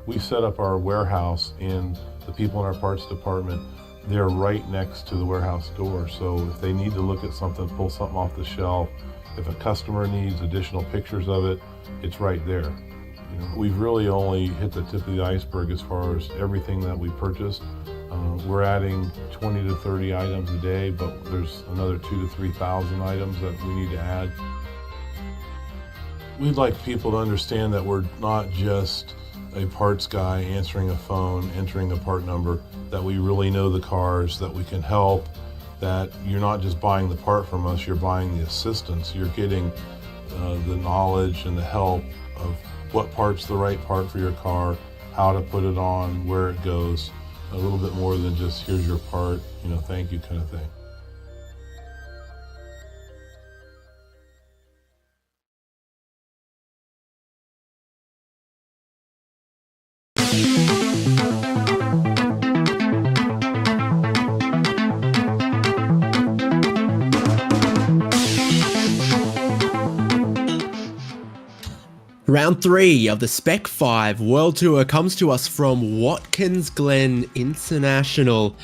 We set up our warehouse, and the people in our parts department, they're right next to the warehouse door. So if they need to look at something, pull something off the shelf, if a customer needs additional pictures of it, it's right there. We've really only hit the tip of the iceberg as far as everything that we purchased. We're adding 20 to 30 items a day, but there's another 2,000 to 3,000 items that we need to add. We'd like people to understand that we're not just a parts guy answering a phone, entering a part number, that we really know the cars, that we can help, that you're not just buying the part from us, you're buying the assistance. You're getting the knowledge and the help of what part's the right part for your car, how to put it on, where it goes, a little bit more than just here's your part, thank you kind of thing. Round 3 of the Spec-5 World Tour comes to us from Watkins Glen International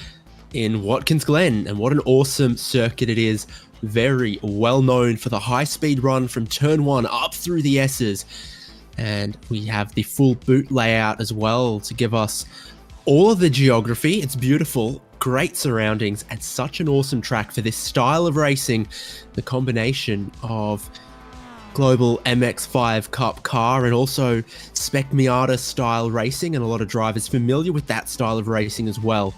in Watkins Glen, and what an awesome circuit it is. Very well known for the high-speed run from turn 1 up through the S's, and we have the full boot layout as well to give us all of the geography. It's beautiful, great surroundings, and such an awesome track for this style of racing. The combination of global MX-5 Cup car and also Spec Miata style racing, and a lot of drivers familiar with that style of racing as well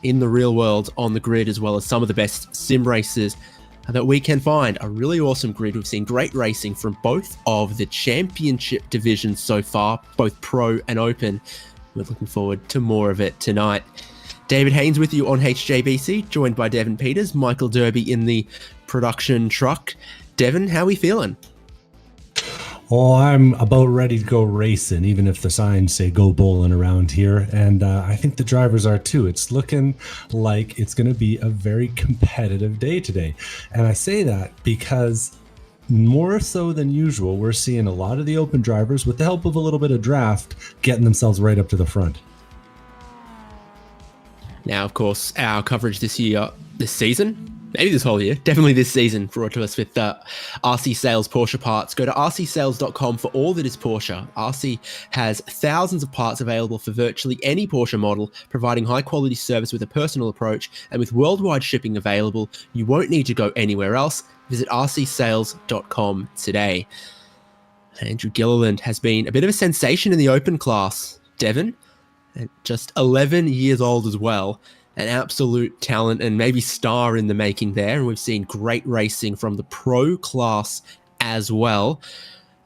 in the real world on the grid, as well as some of the best sim races that we can find. A really awesome grid. We've seen great racing from both of the championship divisions so far, both pro and open. We're looking forward to more of it tonight. David Haynes with you on HJBC, joined by Devin Peters, Michael Derby in the production truck. Devin, how are we feeling? Oh, I'm about ready to go racing, even if the signs say go bowling around here. And I think the drivers are too. It's looking like it's going to be a very competitive day today. And I say that because more so than usual, we're seeing a lot of the open drivers, with the help of a little bit of draft, getting themselves right up to the front. Now, of course, our coverage this season, maybe this whole year, definitely this season, brought to us with RC Sales Porsche parts. Go to rcsales.com for all that is Porsche. RC has thousands of parts available for virtually any Porsche model, providing high quality service with a personal approach, and with worldwide shipping available, you won't need to go anywhere else. Visit rcsales.com today. Andrew Gilliland has been a bit of a sensation in the open class, Devin, and just 11 years old as well. An absolute talent and maybe star in the making there. And we've seen great racing from the pro class as well.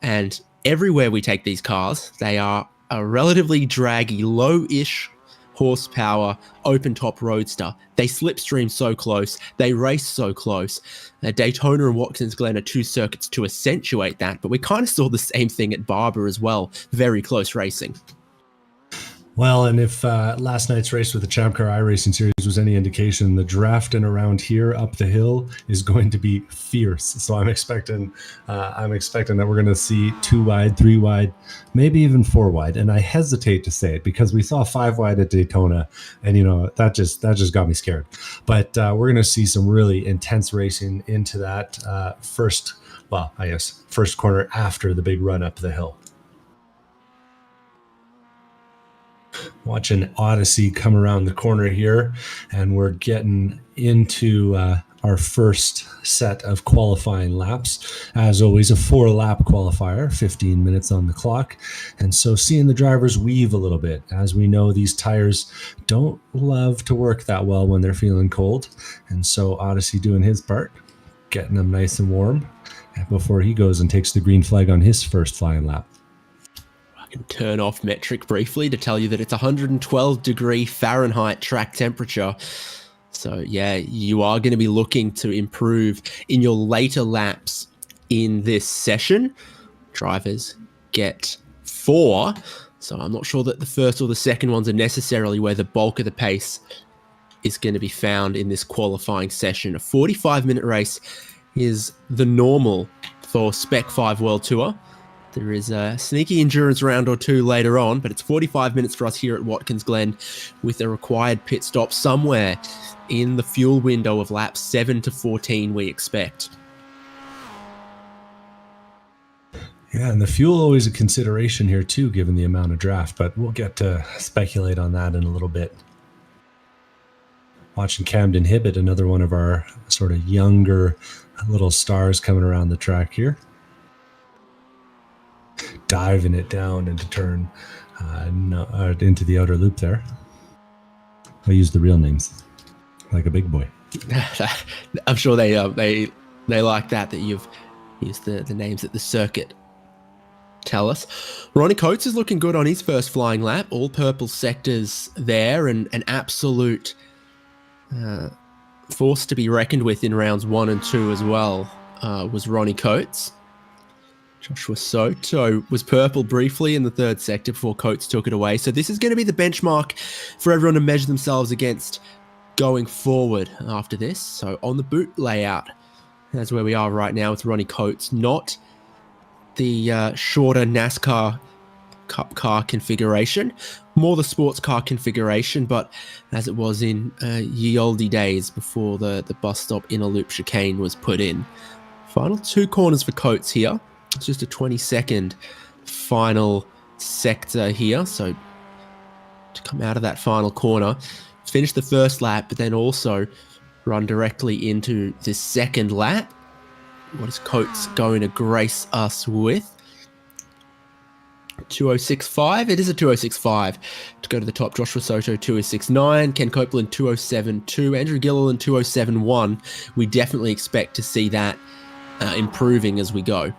And everywhere we take these cars, they are a relatively draggy, low-ish horsepower, open-top roadster. They slipstream so close. They race so close. Daytona and Watkins Glen are two circuits to accentuate that. But we kind of saw the same thing at Barber as well. Very close racing. Well, and if last night's race with the Champ Car iRacing Series was any indication, the drafting around here up the hill is going to be fierce. So I'm expecting that we're going to see 2 wide, 3 wide, maybe even 4 wide. And I hesitate to say it because we saw 5 wide at Daytona, and that just got me scared. But we're going to see some really intense racing into that first corner after the big run up the hill. Watching Odyssey come around the corner here, and we're getting into our first set of qualifying laps. As always, a 4-lap qualifier, 15 minutes on the clock. And so seeing the drivers weave a little bit. As we know, these tires don't love to work that well when they're feeling cold. And so Odyssey doing his part, getting them nice and warm before he goes and takes the green flag on his first flying lap. Can turn off metric briefly to tell you that it's 112 degree Fahrenheit track temperature. So yeah, you are going to be looking to improve in your later laps in this session. Drivers get 4. So I'm not sure that the first or the second ones are necessarily where the bulk of the pace is going to be found in this qualifying session. A 45-minute race is the normal for Spec-5 World Tour. There is a sneaky endurance round or two later on, but it's 45 minutes for us here at Watkins Glen with a required pit stop somewhere in the fuel window of laps 7 to 14 we expect. Yeah, and the fuel always a consideration here too, given the amount of draft, but we'll get to speculate on that in a little bit. Watching Camden Hibbett, another one of our sort of younger little stars coming around the track here. Diving it down into turn, into the outer loop there. I use the real names, like a big boy. I'm sure they like that you've used the names that the circuit tell us. Ronnie Coates is looking good on his first flying lap. All purple sectors there, and an absolute force to be reckoned with in rounds 1 and 2 as well was Ronnie Coates. Joshua Soto was purple briefly in the third sector before Coates took it away. So this is going to be the benchmark for everyone to measure themselves against going forward after this. So on the boot layout, that's where we are right now with Ronnie Coates, not the shorter NASCAR Cup car configuration, more the sports car configuration, but as it was in ye olde days before the bus stop inner loop chicane was put in. Final 2 corners for Coates here. It's just a 20-second final sector here. So to come out of that final corner, finish the first lap, but then also run directly into the second lap. What is Coates going to grace us with? 206.5. It is a 206.5 to go to the top. Joshua Soto 206.9, Ken Copeland 207.2, Andrew Gilliland 207.1. We definitely expect to see that improving as we go.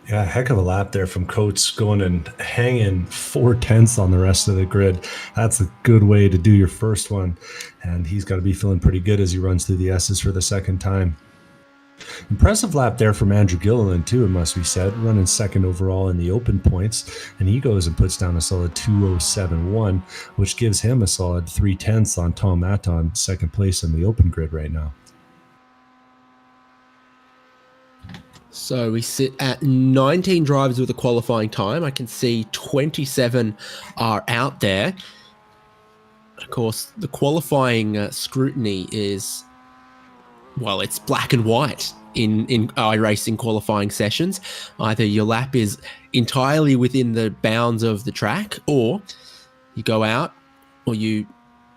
Yeah, heck of a lap there from Coates, going and hanging 4/10 on the rest of the grid. That's a good way to do your first one, and he's got to be feeling pretty good as he runs through the S's for the second time. Impressive lap there from Andrew Gilliland too, it must be said, running second overall in the open points, and he goes and puts down a solid 207.1, which gives him a solid 3/10 on Tom Maton, second place in the open grid right now. So we sit at 19 drivers with a qualifying time. I can see 27 are out there. Of course, the qualifying scrutiny is, well, it's black and white in iRacing qualifying sessions. Either your lap is entirely within the bounds of the track, or you go out, or you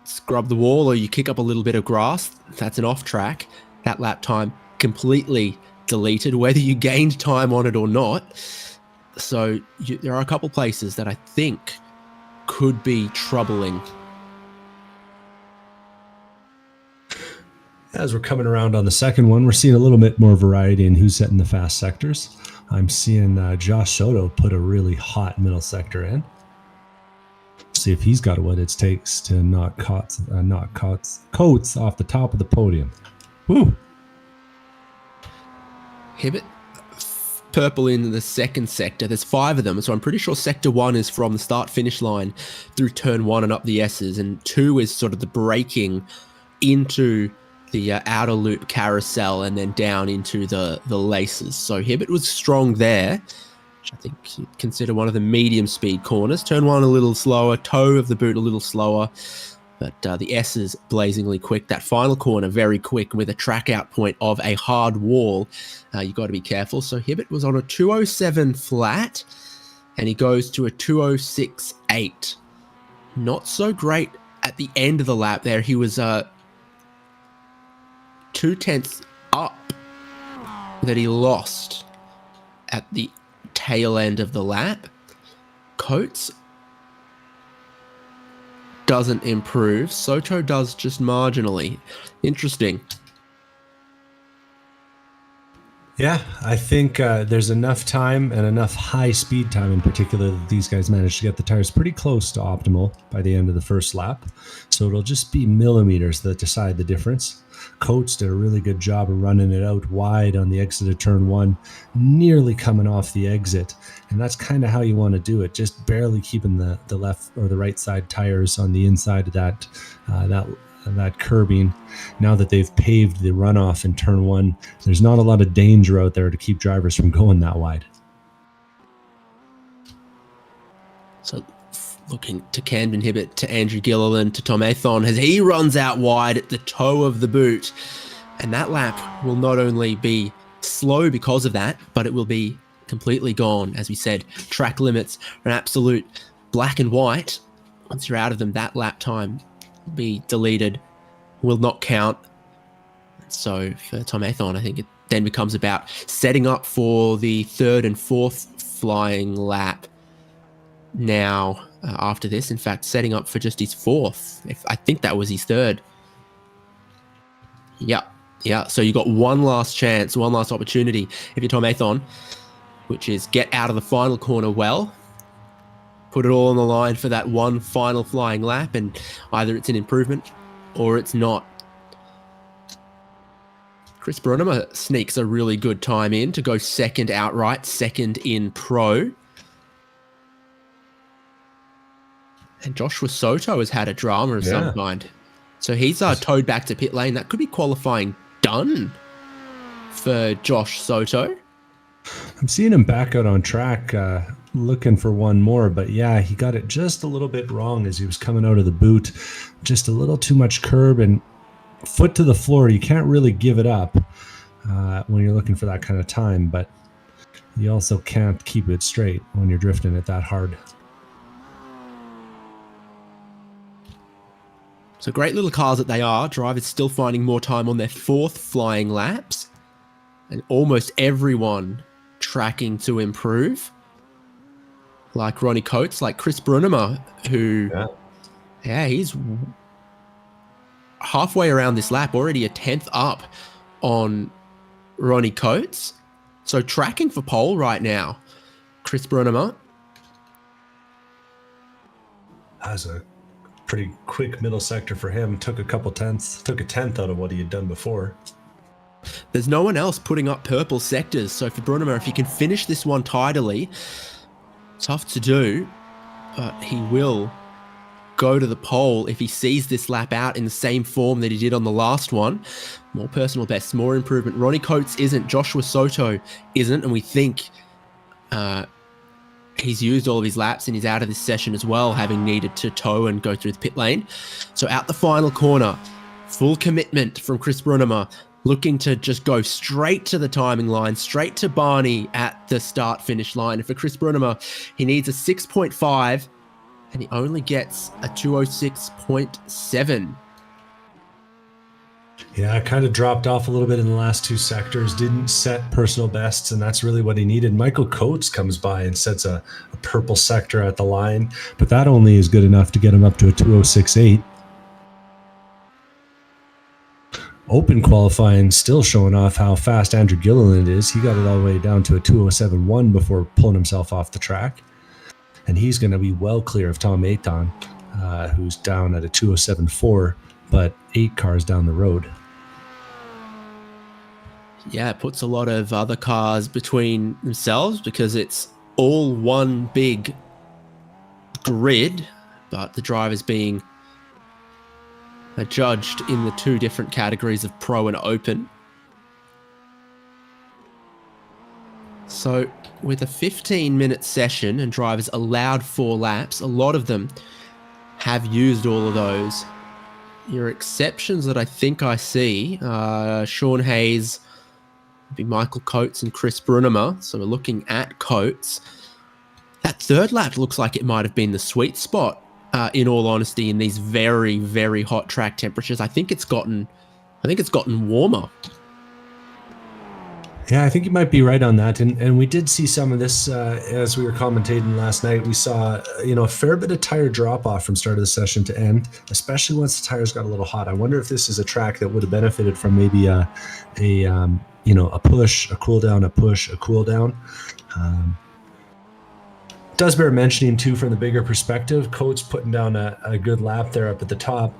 scrub the wall, or you kick up a little bit of grass. That's an off track. That lap time completely deleted, whether you gained time on it or not. So there are a couple places that I think could be troubling. As we're coming around on the second one, we're seeing a little bit more variety in who's setting the fast sectors. I'm seeing Josh Soto put a really hot middle sector in. See if he's got what it takes to knock Coates off the top of the podium. Woo! Hibbett, purple in the second sector. There's 5 of them, so I'm pretty sure sector 1 is from the start-finish line through turn 1 and up the S's, and 2 is sort of the braking into the outer loop carousel and then down into the laces. So Hibbett was strong there, which I think you'd consider one of the medium speed corners. Turn 1 a little slower, toe of the boot a little slower, but the S's blazingly quick. That final corner very quick with a track out point of a hard wall. You got to be careful. So Hibbett was on a 207 flat, and he goes to a 206.8. Not so great at the end of the lap there. He was 2/10 up that he lost at the tail end of the lap. Coates doesn't improve. Soto does just marginally. Interesting. Yeah, I think there's enough time and enough high speed time in particular that these guys managed to get the tires pretty close to optimal by the end of the first lap. So it'll just be millimeters that decide the difference. Coates did a really good job of running it out wide on the exit of turn 1, nearly coming off the exit. And that's kind of how you want to do it, just barely keeping the left or the right side tires on the inside of that that curbing. Now that they've paved the runoff in turn 1, there's not a lot of danger out there to keep drivers from going that wide. So looking to Camden Hibbett, to Andrew Gilliland, to Tom Athon as he runs out wide at the toe of the boot. And that lap will not only be slow because of that, but it will be completely gone. As we said, track limits are an absolute black and white. Once you're out of them, that lap time will be deleted, will not count. So for Tom Athon, I think it then becomes about setting up for the 3rd and 4th flying lap. Now, after this, in fact, setting up for just his 4th. I think that was his 3rd. Yeah. So you got one last chance, one last opportunity if you're Tom Athon, which is get out of the final corner well, put it all on the line for that one final flying lap, and either it's an improvement or it's not. Chris Brunnemer sneaks a really good time in to go 2nd outright, 2nd in pro. And Joshua Soto has had a drama of some kind. So he's towed back to pit lane. That could be qualifying done for Josh Soto. I'm seeing him back out on track, looking for one more. But yeah, he got it just a little bit wrong as he was coming out of the boot. Just a little too much curb and foot to the floor. You can't really give it up when you're looking for that kind of time. But you also can't keep it straight when you're drifting it that hard. So great little cars that they are. Drivers still finding more time on their 4th flying laps. And almost everyone tracking to improve. Like Ronnie Coates, like Chris Brunnemer, who, he's halfway around this lap, already a 10th up on Ronnie Coates. So tracking for pole right now, Chris Brunnemer. That's a pretty quick middle sector for him. Took a 10th out of what he had done before. There's no one else putting up purple sectors. So for Brunnemer, if he can finish this one tidily, tough to do, but he will go to the pole if he sees this lap out in the same form that he did on the last one. More personal bests, more improvement. Ronnie Coates isn't, Joshua Soto isn't, and we think he's used all of his laps and he's out of this session as well, having needed to tow and go through the pit lane. So out the final corner, full commitment from Chris Brunnemer, looking to just go straight to the timing line, straight to Barney at the start-finish line. And for Chris Brunnemer, he needs a 6.5 and he only gets a 206.7. Yeah, kind of dropped off a little bit in the last 2 sectors, didn't set personal bests, and that's really what he needed. Michael Coates comes by and sets a purple sector at the line, but that only is good enough to get him up to a 206.8. Open qualifying still showing off how fast Andrew Gilliland is. He got it all the way down to a 207.1 before pulling himself off the track. And he's going to be well clear of Tom Athon, who's down at a 207.4, but 8 cars down the road. Yeah, it puts a lot of other cars between themselves because it's all one big grid, but the drivers being judged in the 2 different categories of pro and open. So with a 15-minute session and drivers allowed 4 laps, a lot of them have used all of those. Your exceptions that I think I see, Sean Hayes, be Michael Coates and Chris Brunnemer. So we're looking at Coates. That 3rd lap looks like it might have been the sweet spot, in all honesty, in these very, very hot track temperatures. I think it's gotten warmer. Yeah, I think you might be right on that. And we did see some of this as we were commentating last night. We saw, a fair bit of tire drop off from start of the session to end, especially once the tires got a little hot. I wonder if this is a track that would have benefited from maybe a push, a cool down, a push, a cool down. Does bear mentioning too, from the bigger perspective, Coates putting down a good lap there up at the top.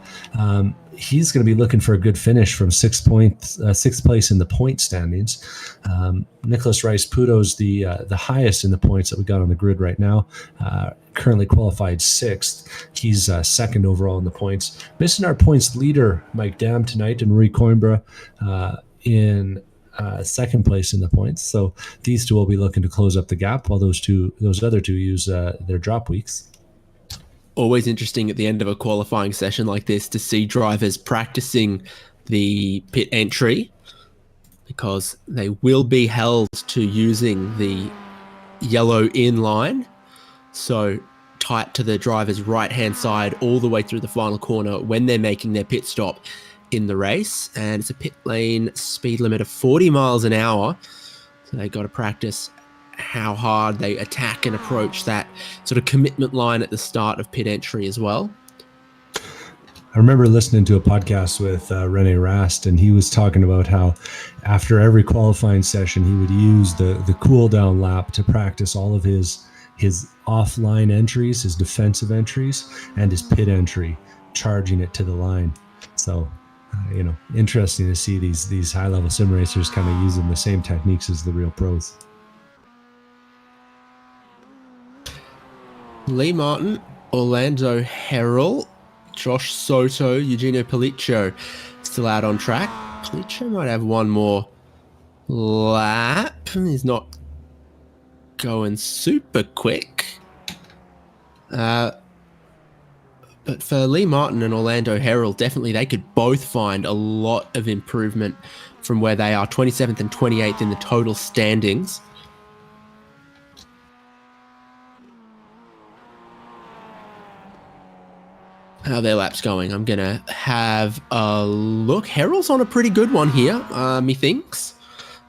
He's going to be looking for a good finish from sixth place in the point standings. Nicholas Rice Puto's the highest in the points that we got on the grid right now. Currently qualified sixth. He's second overall in the points. Missing our points leader, Mike Dam, tonight, and Marie Coimbra in second place in the points. So these two will be looking to close up the gap while those other two use their drop weeks. Always interesting at the end of a qualifying session like this to see drivers practicing the pit entry, because they will be held to using the yellow in line, so tight to the driver's right-hand side all the way through the final corner when they're making their pit stop in the race. And it's a pit lane speed limit of 40 miles an hour, so they got to practice how hard they attack and approach that sort of commitment line at the start of pit entry as well. I remember listening to a podcast with Rene Rast, and he was talking about how after every qualifying session, he would use the cool down lap to practice all of his offline entries, his defensive entries, and his pit entry, charging it to the line. So, interesting to see these high level sim racers kind of using the same techniques as the real pros. Lee Martin, Orlando Herald, Josh Soto, Eugenio Palicio still out on track. Palicio might have one more lap. He's not going super quick. But for Lee Martin and Orlando Herald, definitely they could both find a lot of improvement from where they are, 27th and 28th in the total standings. How their lap's going. I'm going to have a look. Herald's on a pretty good one here, methinks.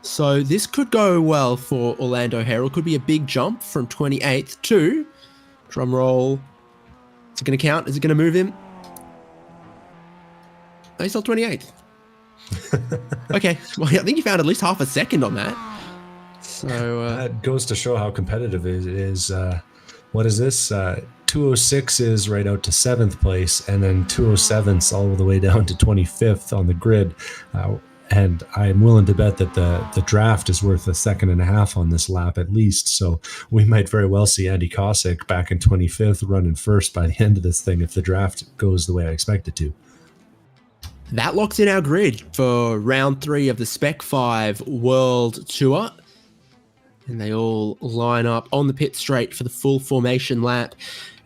So this could go well for Orlando Herald. Could be a big jump from 28th to, drum roll, is it going to count? Is it going to move him? Oh, he's still 28th. Okay, well, I think he found at least half a second on that. So that goes to show how competitive it is. What is this? 206 is right out to 7th place, and then 207's all the way down to 25th on the grid. And I'm willing to bet that the draft is worth a second and a half on this lap at least. So we might very well see Andy Kosick back in 25th running first by the end of this thing if the draft goes the way I expect it to. That locks in our grid for round 3 of the Spec-5 World Tour. And they all line up on the pit straight for the full formation lap.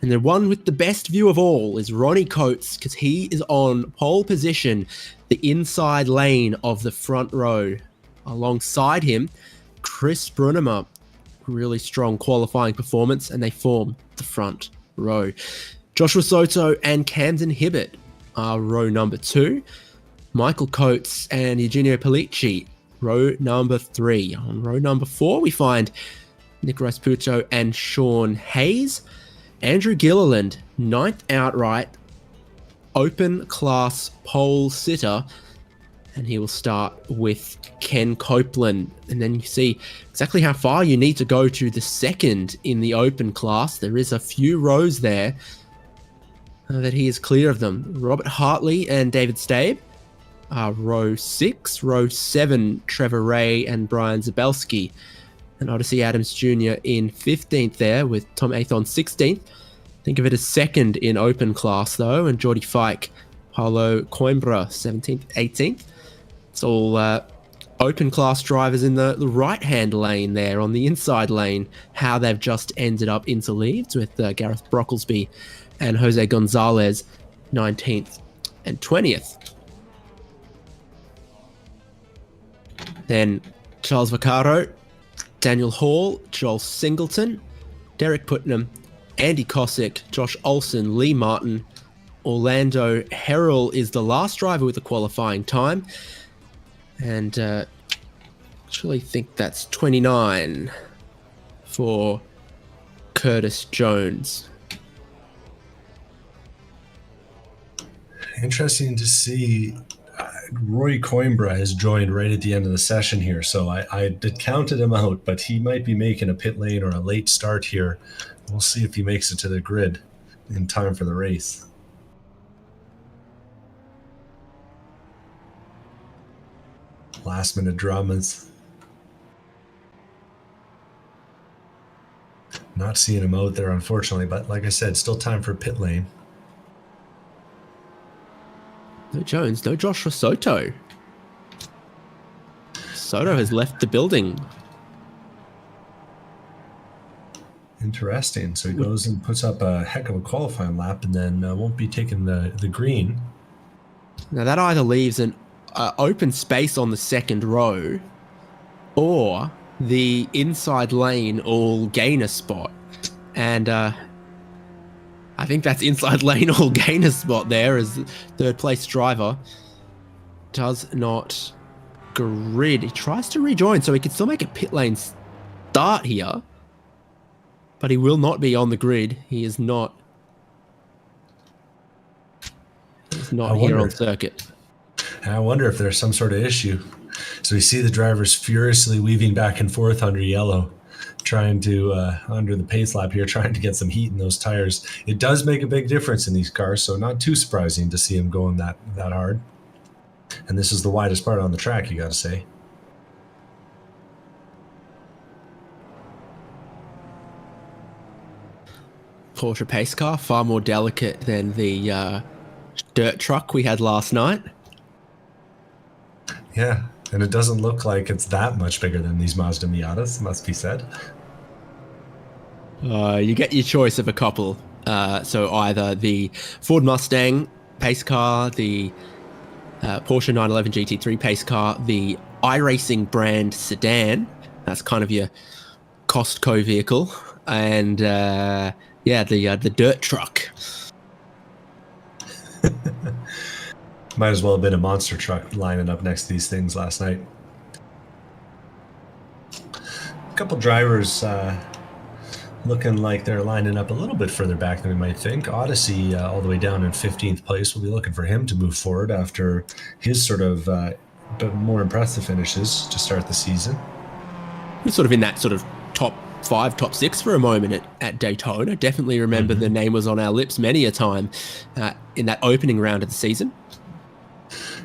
And the one with the best view of all is Ronnie Coates, because he is on pole position, the inside lane of the front row. Alongside him, Chris Brunnemer. Really strong qualifying performance, and they form the front row. Joshua Soto and Camden Hibbert are row number 2. Michael Coates and Eugenio Palici, row number 3. On row number 4, we find Nick Rasputo and Sean Hayes. Andrew Gilliland, 9th outright, open class pole sitter. And he will start with Ken Copeland. And then you see exactly how far you need to go to the second in the open class. There is a few rows there that he is clear of them. Robert Hartley and David Stabe are row 6. Row 7, Trevor Ray and Brian Zabelski. And Odyssey Adams Jr. in 15th there with Tom Athon 16th. Think of it as second in open class though. And Geordie Fike, Paulo Coimbra 17th, 18th. It's all open class drivers in the right-hand lane there on the inside lane. How they've just ended up interleaved with Gareth Brocklesby and Jose Gonzalez 19th and 20th. Then Charles Vaccaro, Daniel Hall, Joel Singleton, Derek Putnam, Andy Kosick, Josh Olson, Lee Martin. Orlando Herald is the last driver with a qualifying time. And actually think that's 29 for Curtis Jones. Interesting to see. Roy Coimbra has joined right at the end of the session here, so I did counted him out, but he might be making a pit lane or a late start here. We'll see if he makes it to the grid in time for the race. Last minute dramas. Not seeing him out there, unfortunately, but like I said, still time for pit lane. No Jones, no Joshua Soto. Soto has left the building. Interesting. So he goes and puts up a heck of a qualifying lap and then won't be taking the green. Now that either leaves an open space on the second row or the inside lane all gainer spot. And I think that's inside lane all gainer spot there as third place driver does not grid. He tries to rejoin so he can still make a pit lane start here, but he will not be on the grid. He is not. He's not here on circuit. I wonder if there's some sort of issue. So we see the drivers furiously weaving back and forth under yellow, trying to, under the pace lap here, trying to get some heat in those tires. It does make a big difference in these cars, so not too surprising to see them going that hard. And this is the widest part on the track, you got to say. Porsche pace car, far more delicate than the dirt truck we had last night. Yeah, and it doesn't look like it's that much bigger than these Mazda Miatas, must be said. You get your choice of a couple. So either the Ford Mustang pace car, the Porsche 911 GT3 pace car, the iRacing brand sedan. That's kind of your Costco vehicle. And the dirt truck. Might as well have been a monster truck lining up next to these things last night. A couple drivers looking like they're lining up a little bit further back than we might think. Odyssey all the way down in 15th place. We'll be looking for him to move forward after his sort of but more impressive finishes to start the season. He's sort of in that sort of top 5, top 6 for a moment at Daytona. Definitely remember the name was on our lips many a time in that opening round of the season.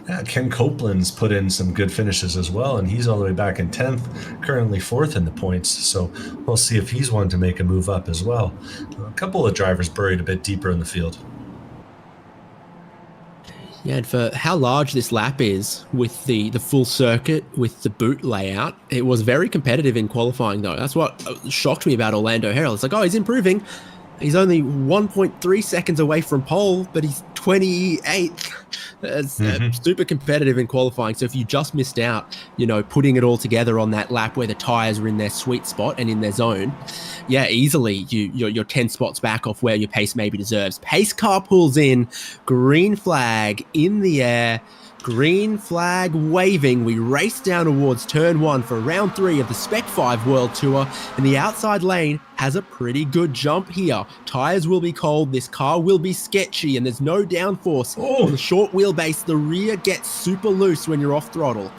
Yeah, Ken Copeland's put in some good finishes as well, and he's all the way back in 10th, currently 4th in the points, so we'll see if he's one to make a move up as well. A couple of drivers buried a bit deeper in the field. Yeah, and for how large this lap is with the full circuit, with the boot layout, it was very competitive in qualifying, though. That's what shocked me about Orlando Herald. It's like, oh, he's improving. He's only 1.3 seconds away from pole, but he's 28th. It's super competitive in qualifying. So if you just missed out, putting it all together on that lap where the tires were in their sweet spot and in their zone, yeah, easily you're 10 spots back off where your pace maybe deserves. Pace car pulls in, green flag in the air, green flag waving. We race down towards turn 1 for round 3 of the Spec-5 World Tour, and the outside lane has a pretty good jump here. Tires will be cold, this car will be sketchy, and there's no downforce. On the short wheelbase, the rear gets super loose when you're off throttle.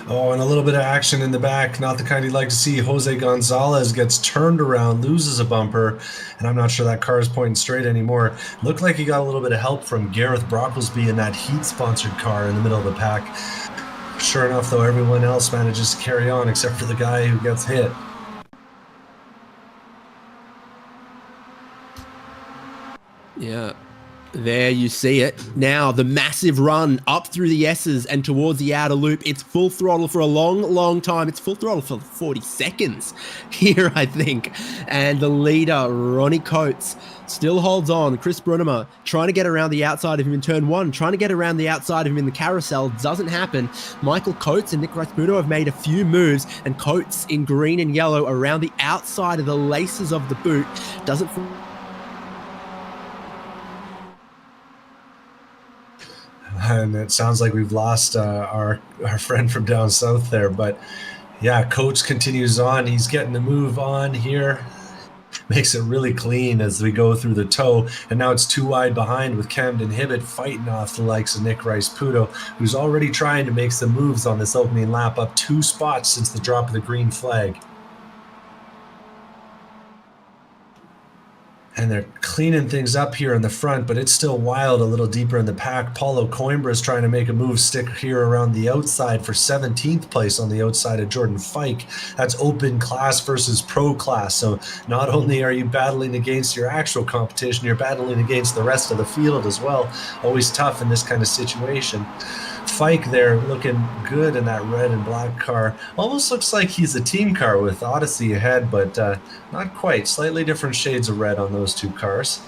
Oh, and a little bit of action in the back. Not the kind you'd like to see. Jose Gonzalez gets turned around, loses a bumper, and I'm not sure that car is pointing straight anymore. Looked like he got a little bit of help from Gareth Brocklesby in that Heat-sponsored car in the middle of the pack. Sure enough, though, everyone else manages to carry on except for the guy who gets hit. Yeah. There you see it. Now the massive run up through the S's and towards the outer loop. It's full throttle for a long, long time. It's full throttle for 40 seconds here, I think. And the leader, Ronnie Coates, still holds on. Chris Brunemer trying to get around the outside of him in turn 1, trying to get around the outside of him in the carousel. Doesn't happen. Michael Coates and Nick Rasputo have made a few moves, and Coates in green and yellow around the outside of the laces of the boot. Doesn't... And it sounds like we've lost our friend from down south there. But yeah, Coates continues on. He's getting the move on here. makes it really clean as we go through the toe. And now it's too wide behind with Camden Hibbett fighting off the likes of Nick Rice-Puto, who's already trying to make some moves on this opening lap, up 2 spots since the drop of the green flag. And they're cleaning things up here in the front, but it's still wild a little deeper in the pack. Paulo Coimbra is trying to make a move stick here around the outside for 17th place on the outside of Jordan Fike. That's open class versus pro class. So not only are you battling against your actual competition, you're battling against the rest of the field as well. Always tough in this kind of situation. Fike there looking good in that red and black car. Almost looks like he's a team car with Odyssey ahead, but not quite. Slightly different shades of red on those 2 cars.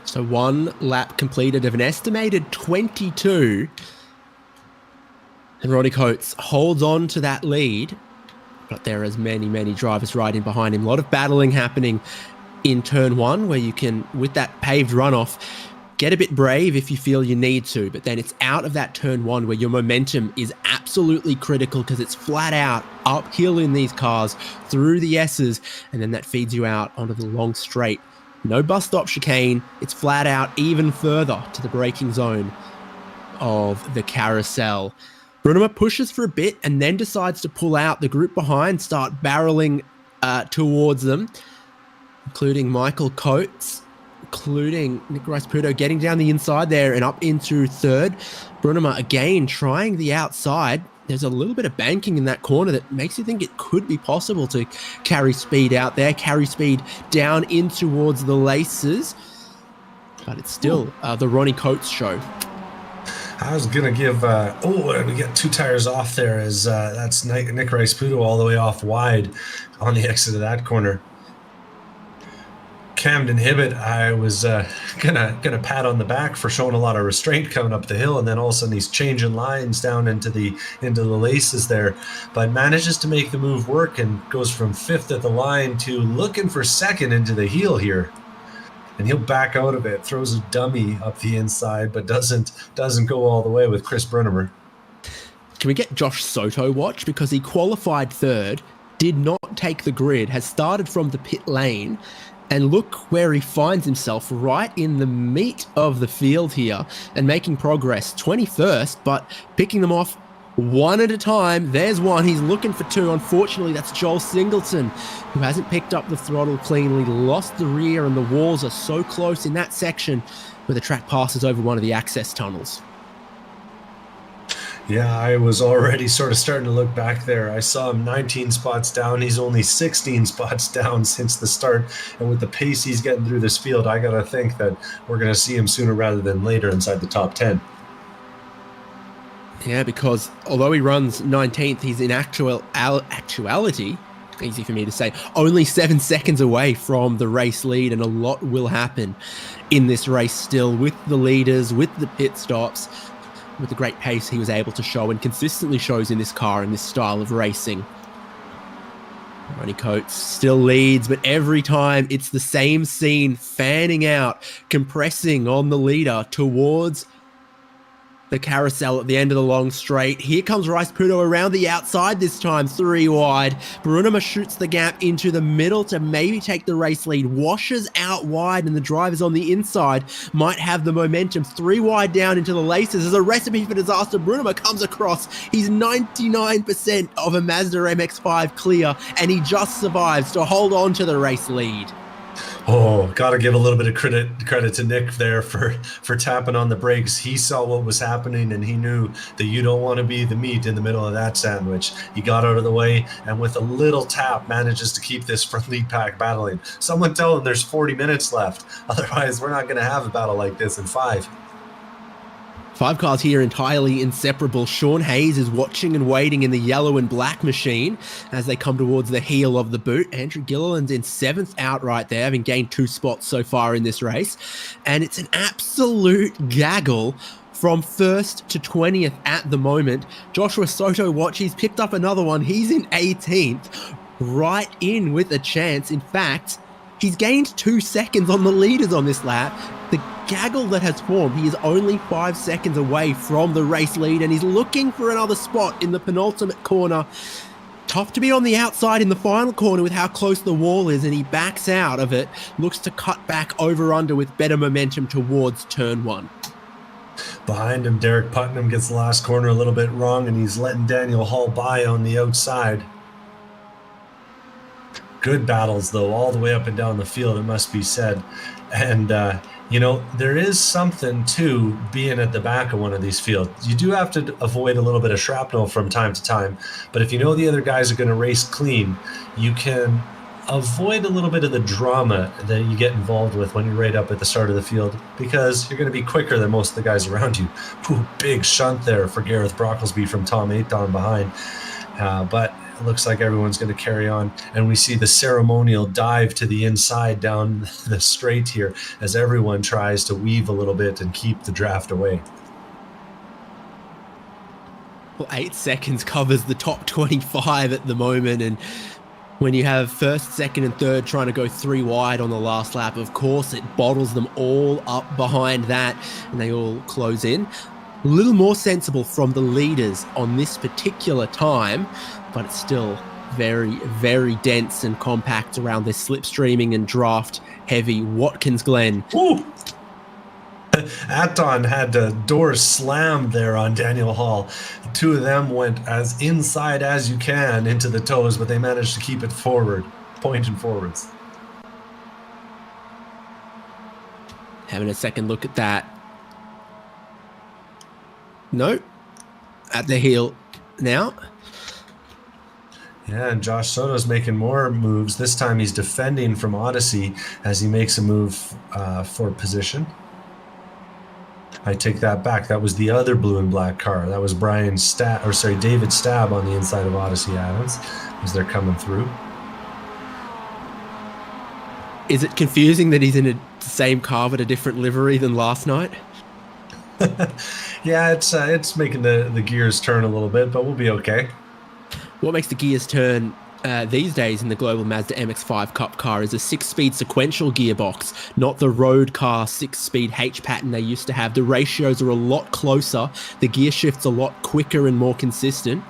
So 1 lap completed of an estimated 22. And Ronnie Coates holds on to that lead. But there is many drivers right in behind him. A lot of battling happening in turn 1, where you can, with that paved runoff, get a bit brave if you feel you need to, but then it's out of that turn 1 where your momentum is absolutely critical because it's flat out uphill in these cars through the S's, and then that feeds you out onto the long straight. No bus stop chicane. It's flat out even further to the braking zone of the carousel. Brunema pushes for a bit and then decides to pull out. The group behind start barreling towards them, including Michael Coates, including Nick Rice-Puto getting down the inside there and up into 3rd. Brunema again trying the outside. There's a little bit of banking in that corner that makes you think it could be possible to carry speed out there, carry speed down in towards the laces. But it's still the Ronnie Coates show. I was going to give, and we get 2 tires off there as that's Nick Rice-Puto all the way off wide on the exit of that corner. Camden Hibbett, I was gonna pat on the back for showing a lot of restraint coming up the hill, and then all of a sudden he's changing lines down into the laces there, but manages to make the move work and goes from 5th at the line to looking for 2nd into the heel here. And he'll back out of it, throws a dummy up the inside, but doesn't go all the way with Chris Brunnemer. Can we get Josh Soto watch? Because he qualified 3rd, did not take the grid, has started from the pit lane, and look where he finds himself, right in the meat of the field here and making progress. 21st, but picking them off 1 at a time. There's 1. He's looking for 2. Unfortunately, that's Joel Singleton, who hasn't picked up the throttle cleanly, lost the rear, and the walls are so close in that section where the track passes over one of the access tunnels. Yeah, I was already sort of starting to look back there. I saw him 19 spots down. He's only 16 spots down since the start. And with the pace he's getting through this field, I got to think that we're going to see him sooner rather than later inside the top 10. Yeah, because although he runs 19th, he's in actuality, easy for me to say, only 7 seconds away from the race lead, and a lot will happen in this race still with the leaders, with the pit stops, with the great pace he was able to show and consistently shows in this car and this style of racing. Ronnie Coates still leads, but every time it's the same scene, fanning out, compressing on the leader towards the carousel at the end of the long straight. Here comes Rice-Puto around the outside this time, 3 wide. Brunema shoots the gap into the middle to maybe take the race lead, washes out wide, and the drivers on the inside might have the momentum. 3 wide down into the laces as a recipe for disaster. Brunema comes across. He's 99% of a Mazda MX-5 clear, and he just survives to hold on to the race lead. Oh, got to give a little bit of credit to Nick there for tapping on the brakes. He saw what was happening, and he knew that you don't want to be the meat in the middle of that sandwich. He got out of the way, and with a little tap, manages to keep this front lead pack battling. Someone tell him there's 40 minutes left. Otherwise, we're not going to have a battle like this in 5. 5 cars here entirely inseparable. Sean Hayes is watching and waiting in the yellow and black machine as they come towards the heel of the boot. Andrew Gilliland's in 7th outright there, having gained 2 spots so far in this race. And it's an absolute gaggle from 1st to 20th at the moment. Joshua Soto watch, he's picked up another one. He's in 18th, right in with a chance. In fact, he's gained 2 seconds on the leaders on this lap. The gaggle that has formed, he is only 5 seconds away from the race lead, and he's looking for another spot in the penultimate corner. Tough to be on the outside in the final corner with how close the wall is, and he backs out of it, looks to cut back over under with better momentum towards turn 1. Behind him, Derek Putnam gets the last corner a little bit wrong, and he's letting Daniel Hall by on the outside. Good battles, though, all the way up and down the field, it must be said. And, there is something to being at the back of one of these fields. You do have to avoid a little bit of shrapnel from time to time, but if you know the other guys are going to race clean, you can avoid a little bit of the drama that you get involved with when you're right up at the start of the field, because you're going to be quicker than most of the guys around you. Ooh, big shunt there for Gareth Brocklesby from Tom Aiton behind. But it looks like everyone's going to carry on, and we see the ceremonial dive to the inside down the straight here as everyone tries to weave a little bit and keep the draft away. Well, 8 seconds covers the top 25 at the moment, and when you have first, second, and third trying to go 3 wide on the last lap, of course, it bottles them all up behind that, and they all close in. A little more sensible from the leaders on this particular time, but it's still very, very dense and compact around this slipstreaming and draft-heavy Watkins Glen. Ooh. Aton had the door slammed there on Daniel Hall. The two of them went as inside as you can into the toes, but they managed to keep it forward, pointing forwards. Having a second look at that. No, at the heel now. Yeah, and Josh Soto's making more moves. This time he's defending from Odyssey as he makes a move for position. I take that back. That was the other blue and black car. That was David Stab on the inside of Odyssey Adams as they're coming through. Is it confusing that he's in the same car but a different livery than last night? Yeah, it's making the gears turn a little bit, but we'll be okay. What makes the gears turn these days in the Global Mazda MX-5 Cup car is a 6-speed sequential gearbox, not the road car 6-speed H pattern they used to have. The ratios are a lot closer. The gear shift's a lot quicker and more consistent.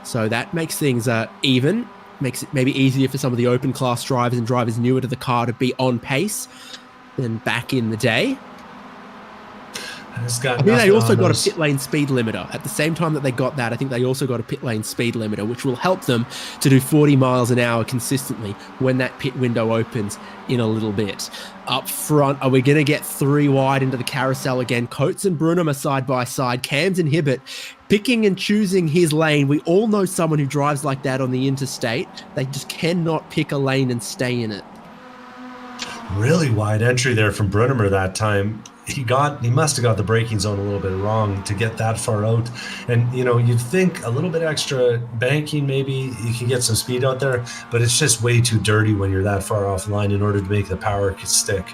So that makes things even, makes it maybe easier for some of the open class drivers and drivers newer to the car to be on pace than back in the day. I think they also got a pit lane speed limiter. At the same time that they got that, I think they also got a pit lane speed limiter, which will help them to do 40 miles an hour consistently when that pit window opens in a little bit. Up front, are we going to get 3 wide into the carousel again? Coates and Brunham are side by side. Cam's and Hibbert picking and choosing his lane. We all know someone who drives like that on the interstate. They just cannot pick a lane and stay in it. Really wide entry there from Brunham that time. He must have got the braking zone a little bit wrong to get that far out. And, you'd think a little bit extra banking, maybe you can get some speed out there, but it's just way too dirty when you're that far offline in order to make the power stick.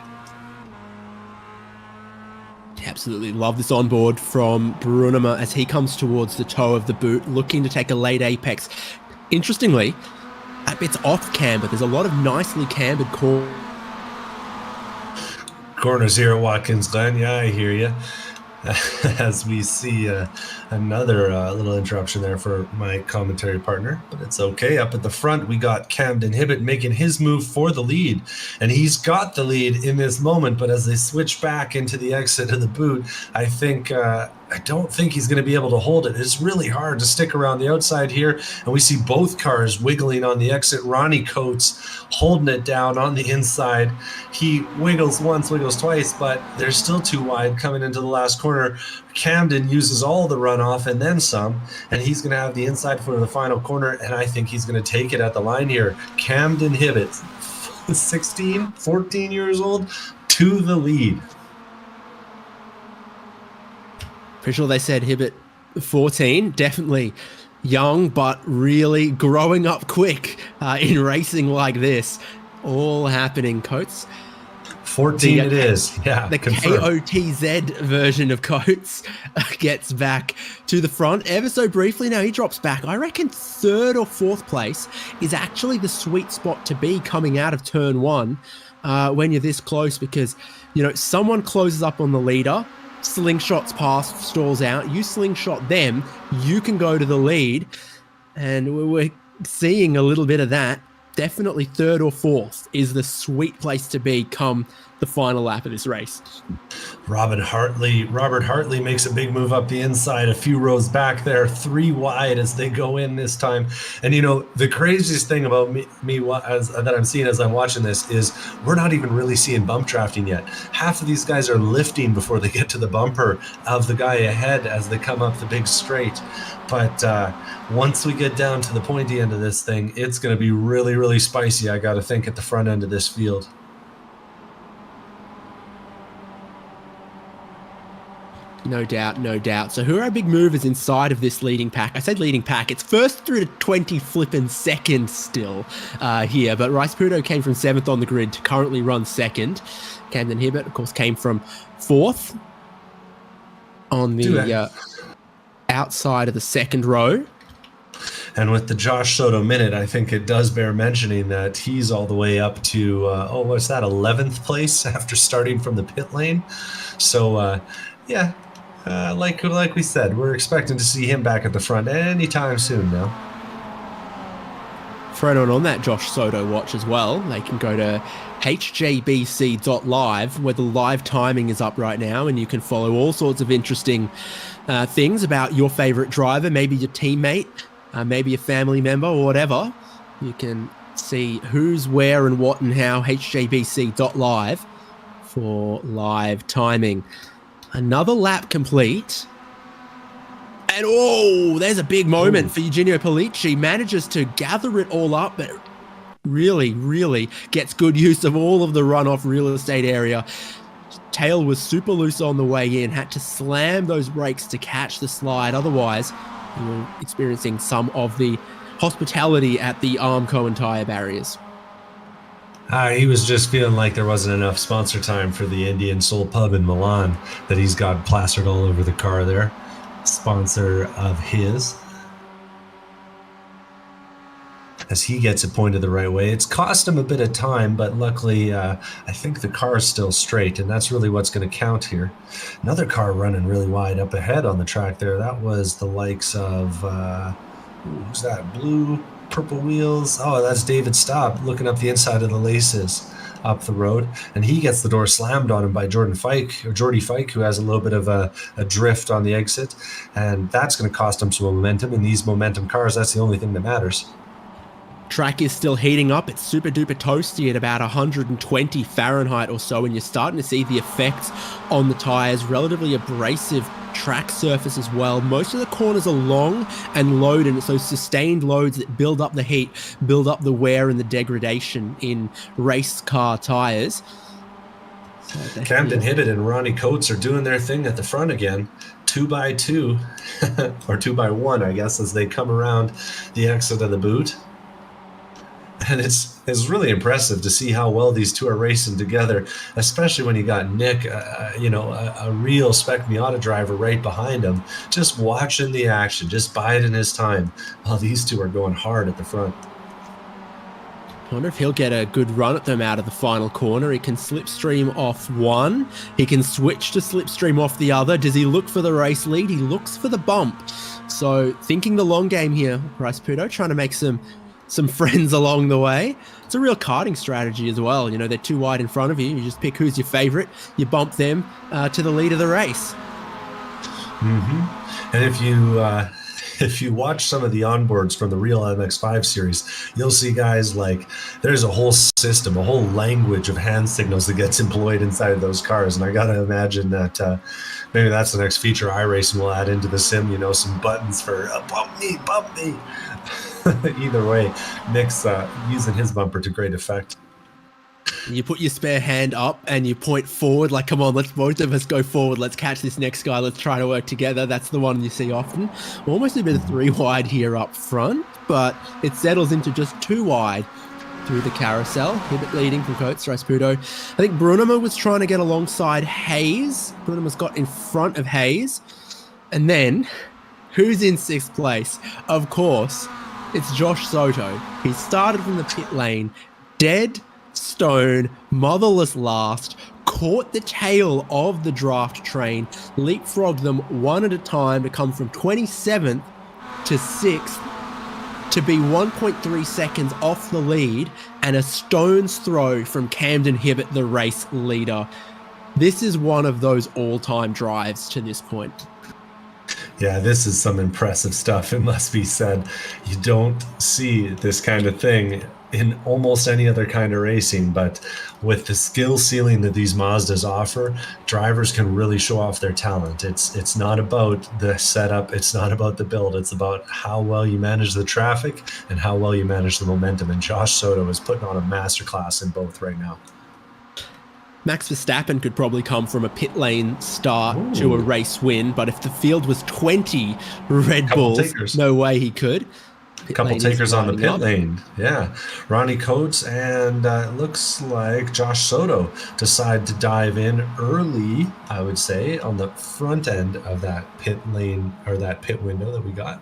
Absolutely love this onboard from Brunema as he comes towards the toe of the boot, looking to take a late apex. Interestingly, that bit's off camber. There's a lot of nicely cambered corners here at Watkins Glen. Yeah, I hear you. As we see another little interruption there for my commentary partner, but it's okay. Up at the front, we got Camden Hibbett making his move for the lead, and he's got the lead in this moment, but as they switch back into the exit of the boot, I don't think he's going to be able to hold it. It's really hard to stick around the outside here, and we see both cars wiggling on the exit. Ronnie Coates holding it down on the inside. He wiggles once, wiggles twice, but they're still too wide coming into the last corner. Camden uses all the runoff and then some, and he's going to have the inside for the final corner, and I think he's going to take it at the line here. Camden Hibbett, 14 years old, to the lead. Pretty sure they said Hibbert 14, definitely young, but really growing up quick in racing like this. All happening, Coates. 14 it is, yeah. The confirmed. KOTZ version of Coates gets back to the front ever so briefly. Now he drops back. I reckon 3rd or 4th place is actually the sweet spot to be coming out of turn 1 when you're this close, because, someone closes up on the leader, slingshots past, stalls out, you slingshot them, you can go to the lead, and we're seeing a little bit of that. Definitely third or fourth is the sweet place to be come the final lap of this race. Robert Hartley makes a big move up the inside, a few rows back there, 3 wide as they go in this time. And the craziest thing about me that I'm seeing as I'm watching this is we're not even really seeing bump drafting yet. Half of these guys are lifting before they get to the bumper of the guy ahead as they come up the big straight. But once we get down to the pointy end of this thing, it's going to be really, really spicy, I got to think, at the front end of this field. No doubt, no doubt. So who are our big movers inside of this leading pack? I said leading pack. It's first through to 20 flipping seconds still here. But Rice Pudo came from 7th on the grid to currently run 2nd. Camden Hibbert, of course, came from 4th on the outside of the 2nd row. And with the Josh Soto minute, I think it does bear mentioning that he's all the way up to, 11th place after starting from the pit lane. So, like we said, we're expecting to see him back at the front anytime soon now. For anyone on that Josh Soto watch as well, they can go to hjbc.live, where the live timing is up right now, and you can follow all sorts of interesting things about your favorite driver, maybe your teammate, maybe a family member or whatever. You can see who's where and what and how, hjbc.live for live timing. Another lap complete. And there's a big moment for Eugenio Pollicci. Manages to gather it all up, but really, really gets good use of all of the runoff real estate area. Tail was super loose on the way in, had to slam those brakes to catch the slide. Otherwise, we were experiencing some of the hospitality at the Armco and tire barriers. He was just feeling like there wasn't enough sponsor time for the Indian Soul Pub in Milan that he's got plastered all over the car there. Sponsor of his. As he gets it pointed the right way. It's cost him a bit of time, but luckily I think the car is still straight, and that's really what's going to count here. Another car running really wide up ahead on the track there. That was the likes of, who's that? Blue, purple wheels. Oh, that's David Staub looking up the inside of the laces up the road, and he gets the door slammed on him by Jordy Fike, who has a little bit of a drift on the exit, and that's going to cost him some momentum. In these momentum cars, that's the only thing that matters. Track is still heating up. It's super duper toasty at about 120 Fahrenheit or so, and you're starting to see the effects on the tires. Relatively abrasive track surface as well. Most of the corners are long and low, and it's those sustained loads that build up the heat, build up the wear and the degradation in race car tires. So Camden Hibbert and Ronnie Coates are doing their thing at the front again. 2x2 or 2x1, I guess, as they come around the exit of the boot. And it's really impressive to see how well these two are racing together, especially when you got Nick, a real Spec Miata driver right behind him, just watching the action, just biding his time while these two are going hard at the front. I wonder if he'll get a good run at them out of the final corner. He can slipstream off one. He can switch to slipstream off the other. Does he look for the race lead? He looks for the bump. So thinking the long game here, Rice Pudo trying to make some friends along the way. It's a real karting strategy as well. They're too wide in front of you. You just pick who's your favorite. You bump them to the lead of the race. Mm-hmm. And if you watch some of the onboards from the real MX-5 series, you'll see guys like there's a whole system, a whole language of hand signals that gets employed inside of those cars. And I got to imagine that maybe that's the next feature iRacing will add into the sim, some buttons for bump me. Either way, Nick's using his bumper to great effect. You put your spare hand up and you point forward, like, come on, let's both of us go forward. Let's catch this next guy. Let's try to work together. That's the one you see often. Almost a bit of 3 wide here up front, but it settles into just 2 wide through the carousel. Hibbert leading from Coates, Rice Pudo. I think Brunema was trying to get alongside Hayes. Brunema's got in front of Hayes. And then, who's in 6th place? Of course, it's Josh Soto. He started from the pit lane, dead, stone, motherless last, caught the tail of the draft train, leapfrogged them one at a time to come from 27th to 6th. to be 1.3 seconds off the lead and a stone's throw from Camden Hibbett, the race leader. This is one of those all-time drives to this point. Yeah, this is some impressive stuff, it must be said. You don't see this kind of thing in almost any other kind of racing, but with the skill ceiling that these Mazdas offer, drivers can really show off their talent. It's not about the setup, it's not about the build, it's about how well you manage the traffic and how well you manage the momentum, and Josh Soto is putting on a masterclass in both right now. Max Verstappen could probably come from a pit lane start to a race win, but if the field was 20 Red Bulls, takers. no way he could. A couple takers on the pit lane. Yeah. Ronnie Coates and it looks like Josh Soto decide to dive in early, I would say, on the front end of that pit lane or that pit window that we got.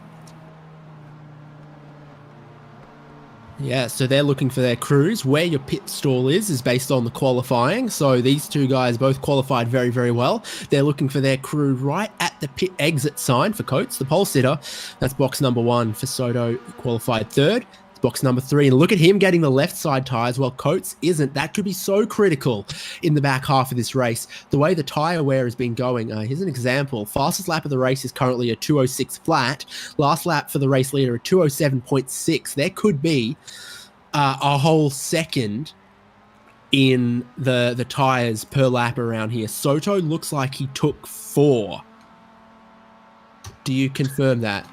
Yeah, so they're looking for their crews. Where your pit stall is based on the qualifying. So these two guys both qualified very, very well. They're looking for their crew right at the pit exit sign for Coates, the pole sitter. That's box number 1 for Soto, qualified third. It's box number 3. And look at him getting the left side tyres while Coates isn't. That could be so critical in the back half of this race. The way the tyre wear has been going, here's an example. Fastest lap of the race is currently a 2:06 flat. Last lap for the race leader, a 2:07.6. There could be a whole second in the tyres per lap around here. Soto looks like he took 4. Do you confirm that?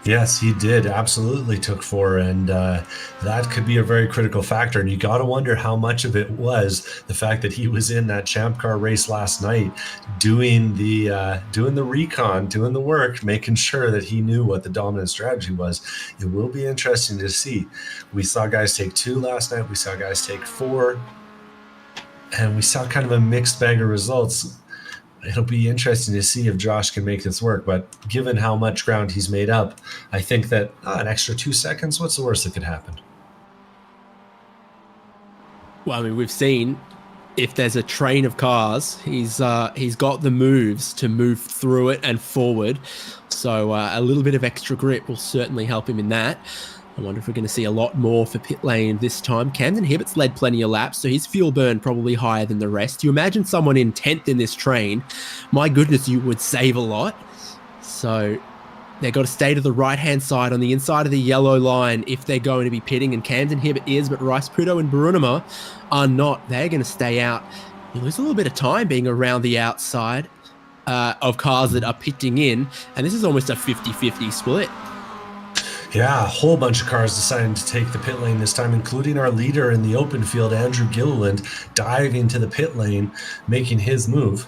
Yes, he did. Absolutely took 4. And that could be a very critical factor. And you got to wonder how much of it was the fact that he was in that Champ Car race last night, doing the recon, doing the work, making sure that he knew what the dominant strategy was. It will be interesting to see. We saw guys take 2 last night. We saw guys take 4. And we saw kind of a mixed bag of results. It'll be interesting to see if Josh can make this work, but given how much ground he's made up, I think that an extra 2 seconds, what's the worst that could happen? Well, I mean, we've seen if there's a train of cars, he's got the moves to move through it and forward. So a little bit of extra grip will certainly help him in that. I wonder if we're going to see a lot more for pit lane this time. Camden Hibbett's led plenty of laps, so his fuel burn probably higher than the rest. You imagine someone in 10th in this train, my goodness, you would save a lot. So they've got to stay to the right-hand side on the inside of the yellow line if they're going to be pitting, and Camden Hibbett is, but Rice Pudo and Brunema are not. They're going to stay out. You lose a little bit of time being around the outside of cars that are pitting in, and this is almost a 50-50 split. Yeah, a whole bunch of cars deciding to take the pit lane this time, including our leader in the open field, Andrew Gilliland, diving to the pit lane, making his move.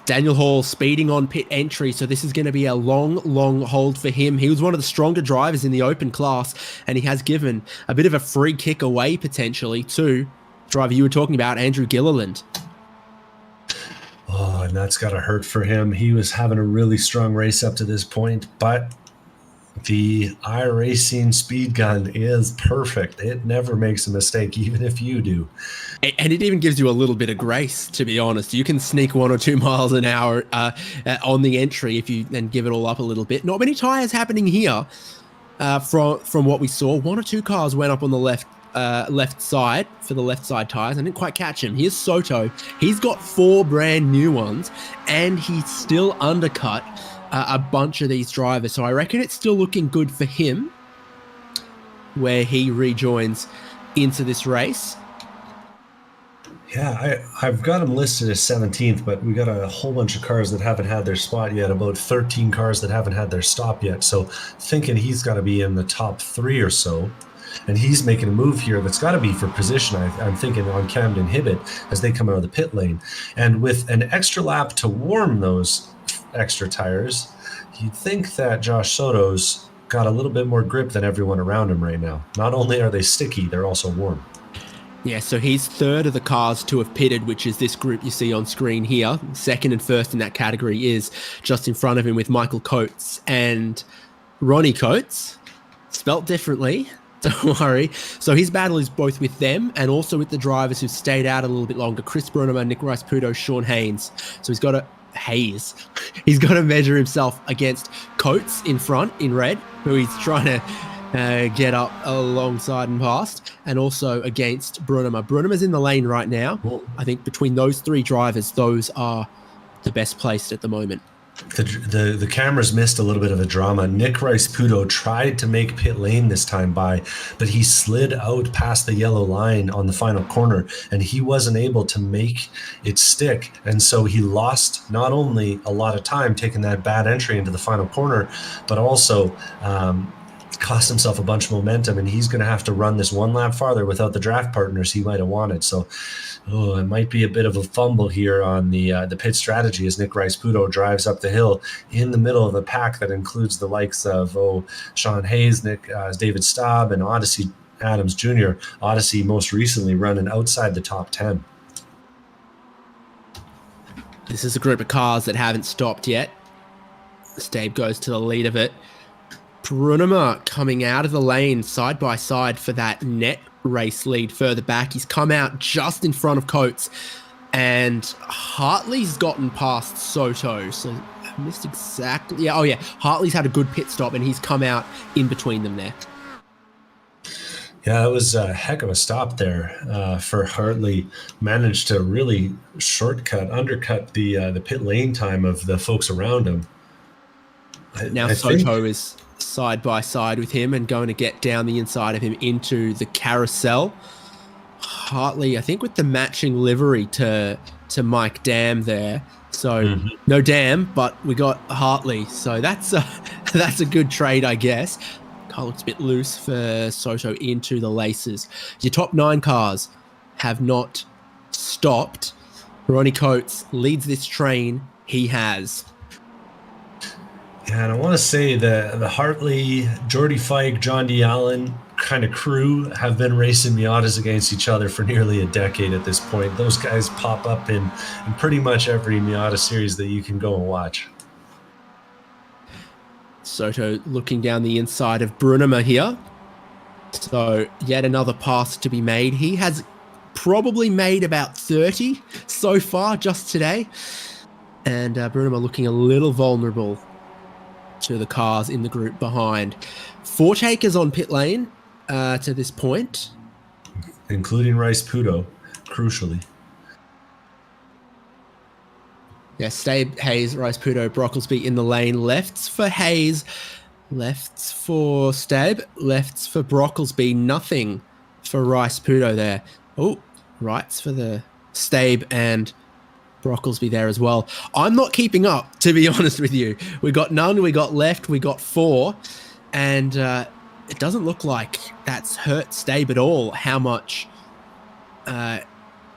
Daniel Hall speeding on pit entry, so this is going to be a long, long hold for him. He was one of the stronger drivers in the open class, and he has given a bit of a free kick away potentially to the driver you were talking about, Andrew Gilliland. Oh, and that's got to hurt for him. He was having a really strong race up to this point, but the iRacing speed gun is perfect. It never makes a mistake, even if you do. And it even gives you a little bit of grace, to be honest. You can sneak 1 or 2 miles an hour on the entry if you then give it all up a little bit. Not many tyres happening here from what we saw. 1 or 2 cars went up on the left side for the left side tyres. I didn't quite catch him. Here's Soto. He's got 4 brand new ones, and he's still undercut a bunch of these drivers. So I reckon it's still looking good for him where he rejoins into this race. Yeah, I've got him listed as 17th, but we got a whole bunch of cars that haven't had their spot yet, about 13 cars that haven't had their stop yet. So thinking he's got to be in the top 3 or so. And he's making a move here that's got to be for position, I'm thinking, on Camden Hibbett as they come out of the pit lane. And with an extra lap to warm those extra tires, you'd think that Josh Soto's got a little bit more grip than everyone around him right now. Not only are they sticky, they're also warm. Yeah, so he's third of the cars to have pitted, which is this group you see on screen here. Second and first in that category is just in front of him with Michael Coates and Ronnie Coates, spelt differently. Don't worry. So his battle is both with them and also with the drivers who've stayed out a little bit longer. Chris Brunema, Nick Rice Pudo, Sean Haynes. So he's got to measure himself against Coates in front in red, who he's trying to get up alongside and past, and also against Brunema. Brunema's in the lane right now. I think between those three drivers, those are the best placed at the moment. The cameras missed a little bit of a drama. Nick Rice-Puto tried to make pit lane this time but he slid out past the yellow line on the final corner, and he wasn't able to make it stick. And so he lost not only a lot of time taking that bad entry into the final corner, but also cost himself a bunch of momentum, and he's going to have to run this one lap farther without the draft partners he might have wanted. So it might be a bit of a fumble here on the pit strategy as Nick Rice-Puto drives up the hill in the middle of a pack that includes the likes of Sean Hayes, David Staub, and Odyssey Adams Jr. Odyssey most recently running outside the top 10. This is a group of cars that haven't stopped yet. Stabe goes to the lead of it. Brunema coming out of the lane side by side for that net race lead further back. He's come out just in front of Coates, and Hartley's gotten past Soto. So I missed exactly. Yeah, Hartley's had a good pit stop, and he's come out in between them there. Yeah, it was a heck of a stop there for Hartley. Managed to really undercut the pit lane time of the folks around him. Now Soto is side by side with him and going to get down the inside of him into the carousel. Hartley, I think, with the matching livery to Mike Dam there. So no Dam, but we got Hartley. So that's a good trade, I guess. Car looks a bit loose for Soto into the laces. Your top 9 cars have not stopped. Ronnie Coates leads this train. He has. Yeah, and I want to say the Hartley, Jordy Fike, John D. Allen kind of crew have been racing Miatas against each other for nearly a decade at this point. Those guys pop up in pretty much every Miata series that you can go and watch. Soto looking down the inside of Brunema here. So yet another pass to be made. He has probably made about 30 so far just today. And Brunema looking a little vulnerable to the cars in the group behind. 4 takers on pit lane to this point. Including Rice-Puto, crucially. Yeah, Stabe, Hayes, Rice-Puto, Brocklesby in the lane. Lefts for Hayes, lefts for Stabe, lefts for Brocklesby. Nothing for Rice-Puto there. Oh, rights for the Stabe and Brocklesby there as well. I'm not keeping up, to be honest with you. We got none, we got left, we got 4. And it doesn't look like that's hurt Stabe at all, how much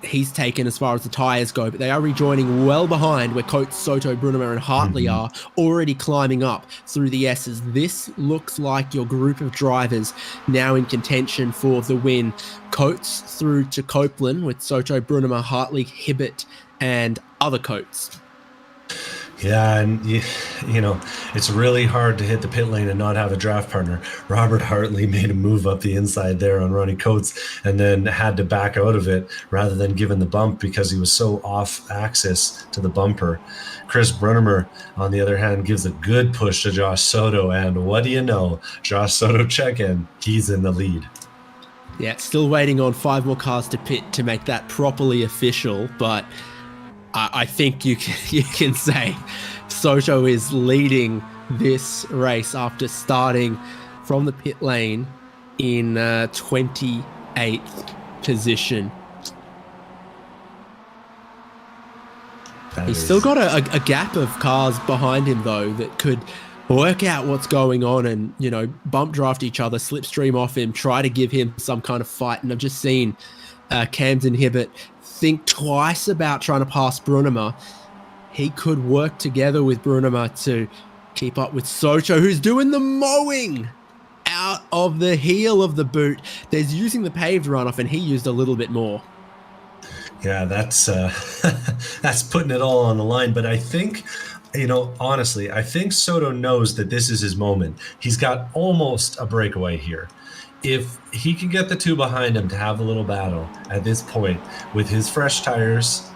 he's taken as far as the tyres go. But they are rejoining well behind where Coates, Soto, Brunema and Hartley are, already climbing up through the S's. This looks like your group of drivers now in contention for the win. Coates through to Copeland with Soto, Brunema, Hartley, Hibbert and other Coates. Yeah, and you know, it's really hard to hit the pit lane and not have a draft partner. Robert Hartley made a move up the inside there on Ronnie Coates and then had to back out of it rather than giving the bump because he was so off axis to the bumper. Chris Brunnemer, on the other hand, gives a good push to Josh Soto, and what do you know? Josh Soto check-in, he's in the lead. Yeah, still waiting on 5 more cars to pit to make that properly official, but I think you can say Soto is leading this race after starting from the pit lane in 28th position. He's still got a gap of cars behind him, though, that could work out what's going on and, you know, bump draft each other, slipstream off him, try to give him some kind of fight. And I've just seen Camden Hibbert think twice about trying to pass Brunema. He could work together with Brunema to keep up with Soto, who's doing the mowing out of the heel of the boot. There's using the paved runoff, and he used a little bit more. Yeah, that's that's putting it all on the line. But I think, you know, honestly, I think Soto knows that this is his moment. He's got almost a breakaway here. If he can get the 2 behind him to have a little battle at this point with his fresh tires,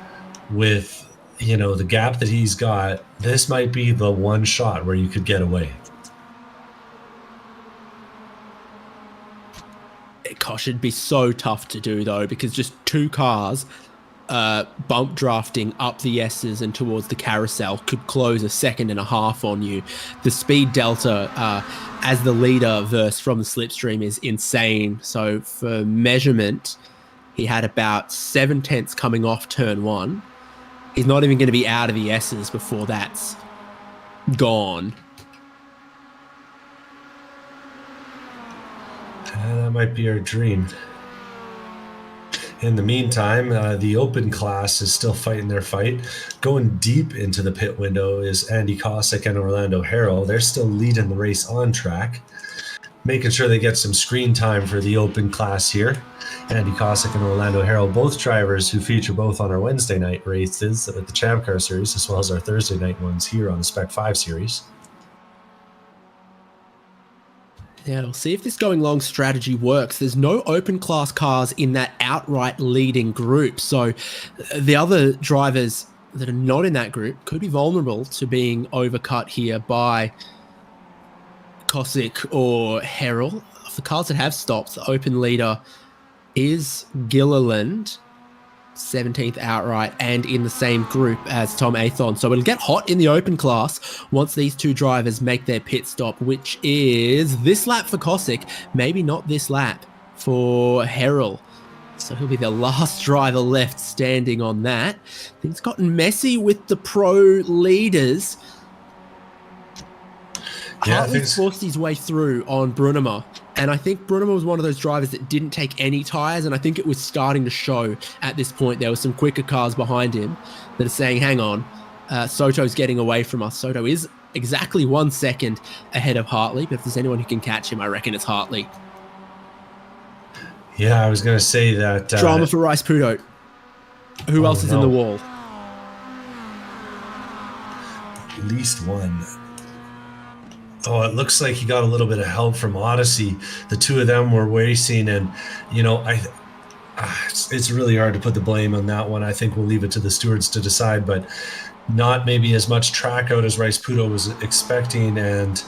with, you know, the gap that he's got, this might be the one shot where you could get away. Gosh, it'd be so tough to do though, because just two cars bump drafting up the S's and towards the carousel could close a second and a half on you. The speed delta as the leader versus from the slipstream is insane. So for measurement, he had about 7/10 coming off turn one. He's not even going to be out of the S's before that's gone. That might be our dream. In the meantime, the open class is still fighting their fight. Going deep into the pit window is Andy Cossack and Orlando Harrell. They're still leading the race on track, making sure they get some screen time for the open class here. Andy Cossack and Orlando Harrell, both drivers who feature both on our Wednesday night races with the Champ Car Series, as well as our Thursday night ones here on the Spec-5 Series. Yeah, we'll see if this going long strategy works. There's no open class cars in that outright leading group. So the other drivers that are not in that group could be vulnerable to being overcut here by Cossack or Harrell. For cars that have stopped, the open leader is Gilliland, 17th outright, and in the same group as Tom Athon. So it'll get hot in the open class once these two drivers make their pit stop, which is this lap for Cossack, maybe not this lap for Harrell. So he'll be the last driver left standing on that. Things gotten messy with the pro leaders. Yeah, Hartley's forced his way through on Brunema, and I think Brunema was one of those drivers that didn't take any tyres, and I think it was starting to show at this point. There were some quicker cars behind him that are saying, hang on, Soto's getting away from us. Soto is exactly 1 second ahead of Hartley, but if there's anyone who can catch him, I reckon it's Hartley. Yeah, I was going to say that... Drama for Rice Pudo. Who else is in the wall? At least one. Oh, it looks like he got a little bit of help from Odyssey. The two of them were racing, and it's really hard to put the blame on that one. I think we'll leave it to the stewards to decide, but not maybe as much track out as Rice Pudo was expecting, and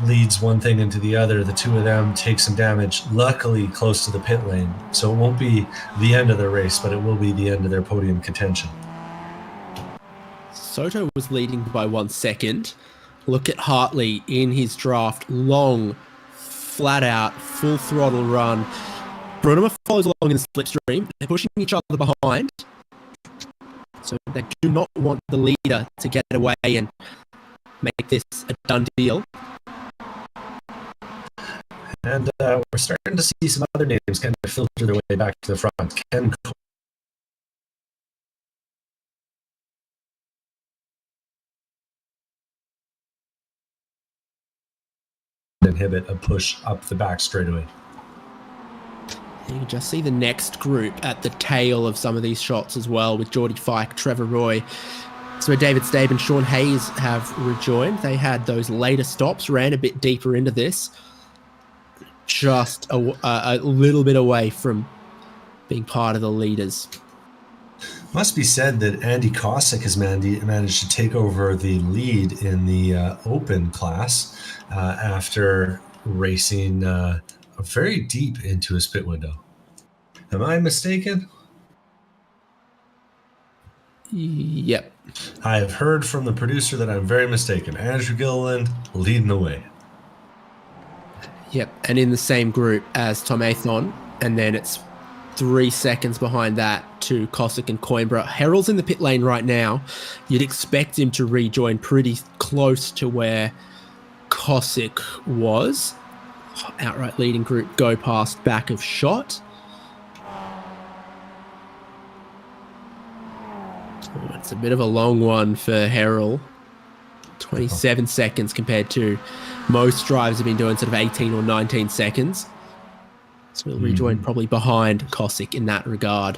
leads one thing into the other. The two of them take some damage, luckily close to the pit lane, so it won't be the end of their race, but it will be the end of their podium contention. Soto was leading by 1 second. Look at Hartley in his draft. Long, flat out, full throttle run. Brunema follows along in the slipstream. They're pushing each other behind. So they do not want the leader to get away and make this a done deal. And we're starting to see some other names kind of filter their way back to the front. Ken inhibit a push up the back straightaway. You can just see the next group at the tail of some of these shots as well, with Geordie Fike, Trevor Roy. So David Stabe and Sean Hayes have rejoined. They had those later stops, ran a bit deeper into this. Just a little bit away from being part of the leaders. Must be said that Andy Cossack has managed to take over the lead in the open class after racing very deep into his pit window. Am I mistaken? Yep. I have heard from the producer that I'm very mistaken. Andrew Gilliland leading the way. Yep, and in the same group as Tom Athon, and then it's 3 seconds behind that to Cossack and Coimbra. Harrell's in the pit lane right now. You'd expect him to rejoin pretty close to where Cossack was. Outright leading group go past back of shot. Oh, it's a bit of a long one for Harrell. 27 seconds compared to most drivers have been doing sort of 18 or 19 seconds. So he'll rejoin probably behind Cossack in that regard.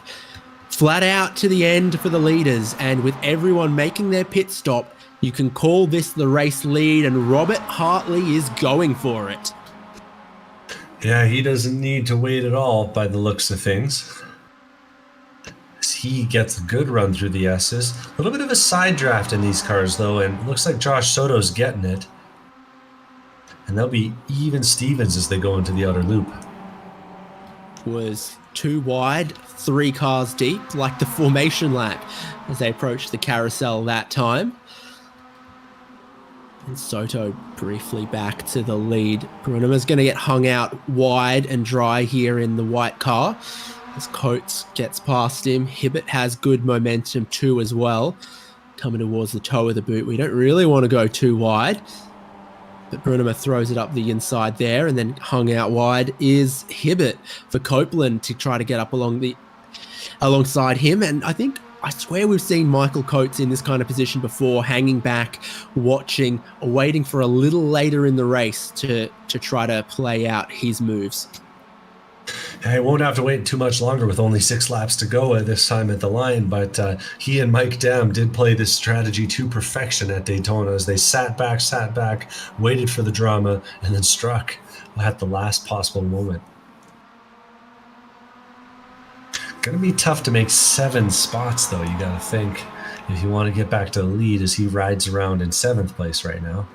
Flat out to the end for the leaders, and with everyone making their pit stop, you can call this the race lead, and Robert Hartley is going for it. Yeah, he doesn't need to wait at all by the looks of things. He gets a good run through the S's. A little bit of a side draft in these cars, though, and it looks like Josh Soto's getting it. And they'll be even Stevens as they go into the outer loop. was 2 wide, 3 cars deep, like the formation lap as they approached the carousel that time. And Soto briefly back to the lead. Brunima's going to get hung out wide and dry here in the white car as Coates gets past him. Hibbett has good momentum too as well, coming towards the toe of the boot. We don't really want to go too wide, but Brunima throws it up the inside there, and then hung out wide is Hibbett for Copeland to try to get up alongside him. And I swear we've seen Michael Coates in this kind of position before, hanging back, watching, waiting for a little later in the race to try to play out his moves. I won't have to wait too much longer with only 6 laps to go at this time at the line, but he and Mike Dam did play this strategy to perfection at Daytona as they sat back, waited for the drama, and then struck at the last possible moment. Going to be tough to make 7 spots, though, you got to think, if you want to get back to the lead as he rides around in 7th place right now.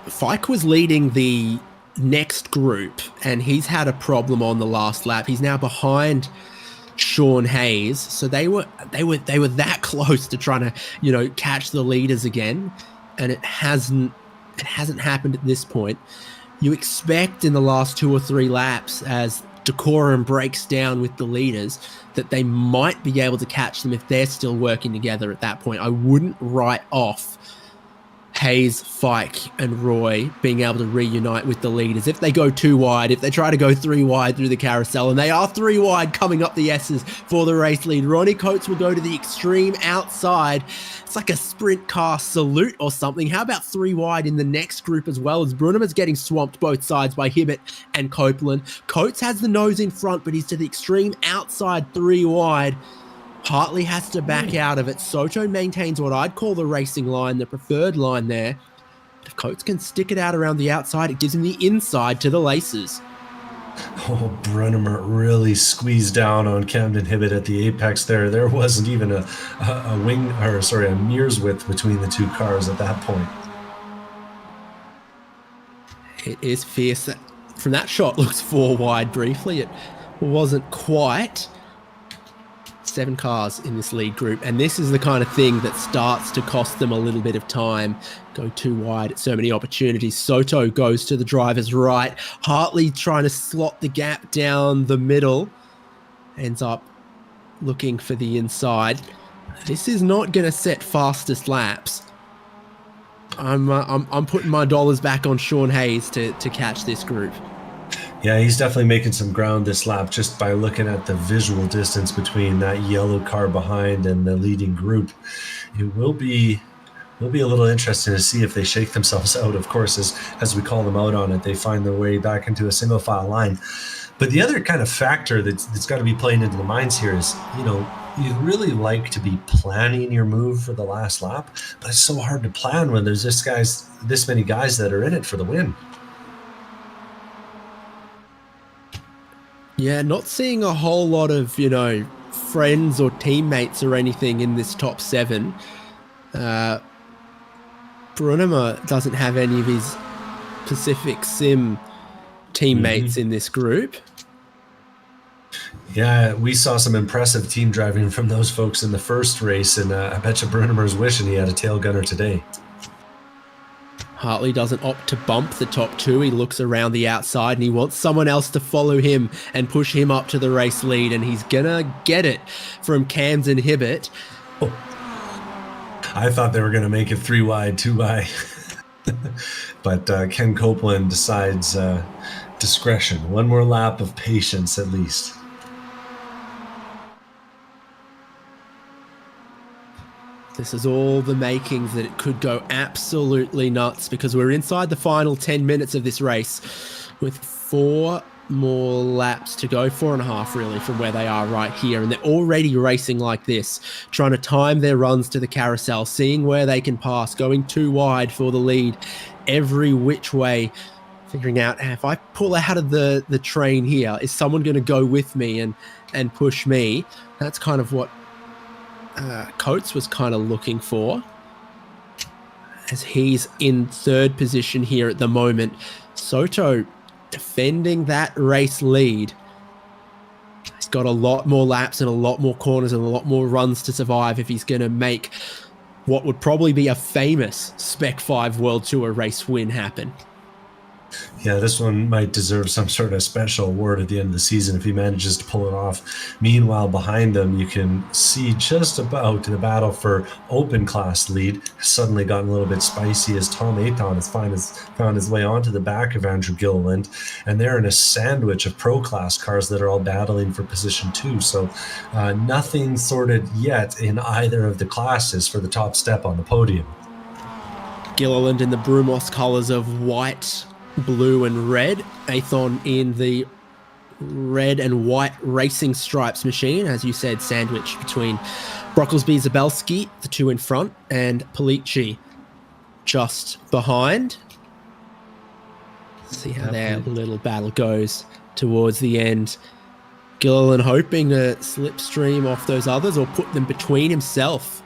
Fike was leading the next group, and he's had a problem on the last lap. He's now behind Sean Hayes, so they were that close to trying to catch the leaders again, and it hasn't happened at this point. You expect in the last 2 or 3 laps, as decorum breaks down with the leaders, that they might be able to catch them if they're still working together at that point. I wouldn't write off Hayes, Fike, and Roy being able to reunite with the leaders if they go 2 wide, if they try to go 3 wide through the carousel, and they are 3 wide coming up the S's for the race lead. Ronnie Coates will go to the extreme outside. It's like a sprint car salute or something. How about 3 wide in the next group as well, as Brunima's getting swamped both sides by Hibbett and Copeland. Coates has the nose in front, but he's to the extreme outside 3 wide. Hartley has to back out of it. Soto maintains what I'd call the racing line, the preferred line there. But if Coates can stick it out around the outside, it gives him the inside to the laces. Oh, Brunner really squeezed down on Camden Hibbett at the apex there. There wasn't even a mirror's width between the 2 cars at that point. It is fierce. From that shot, looks 4 wide briefly. It wasn't quite. 7 cars in this lead group, and this is the kind of thing that starts to cost them a little bit of time. Go 2 wide at so many opportunities. Soto goes to the driver's right. Hartley trying to slot the gap down the middle. Ends up looking for the inside. This is not going to set fastest laps. I'm putting my dollars back on Sean Hayes to catch this group. Yeah, he's definitely making some ground this lap just by looking at the visual distance between that yellow car behind and the leading group. It will be a little interesting to see if they shake themselves out, of course, as we call them out on it. They find their way back into a single file line. But the other kind of factor that's got to be playing into the minds here is, you'd really like to be planning your move for the last lap, but it's so hard to plan when there's this many guys that are in it for the win. Yeah, not seeing a whole lot of, friends or teammates or anything in this top 7. Brunima doesn't have any of his Pacific Sim teammates in this group. Yeah, we saw some impressive team driving from those folks in the first race, and I bet you Brunimer's wishing he had a tail gunner today. Hartley doesn't opt to bump the top 2. He looks around the outside and he wants someone else to follow him and push him up to the race lead, and he's gonna get it from Camden Hibbett. Oh. I thought they were gonna make it 3 wide, 2 by. But Ken Copeland decides discretion. 1 more lap of patience at least. This is all the makings that it could go absolutely nuts, because we're inside the final 10 minutes of this race with 4 more laps to go, 4.5 really, from where they are right here. And they're already racing like this, trying to time their runs to the carousel, seeing where they can pass, going 2 wide for the lead every which way, figuring out, if I pull out of the train here, is someone going to go with me and push me? That's kind of what Coates was kind of looking for, as he's in 3rd position here at the moment. Soto defending that race lead. He's got a lot more laps and a lot more corners and a lot more runs to survive if he's going to make what would probably be a famous Spec-5 World Tour race win happen. Yeah, this one might deserve some sort of special award at the end of the season if he manages to pull it off. Meanwhile, behind them, you can see just about the battle for open class lead has suddenly gotten a little bit spicy as Tom Aton has found his way onto the back of Andrew Gilliland, and they're in a sandwich of pro class cars that are all battling for position 2. So nothing sorted yet in either of the classes for the top step on the podium. Gilliland in the Brumos colors of white, blue and red. Athon in the red and white racing stripes machine, as you said, sandwich between Brocklesby, Zabelski, the two in front, and Polici just behind. See how their little battle goes towards the end. Gilliland hoping to slipstream off those others or put them between himself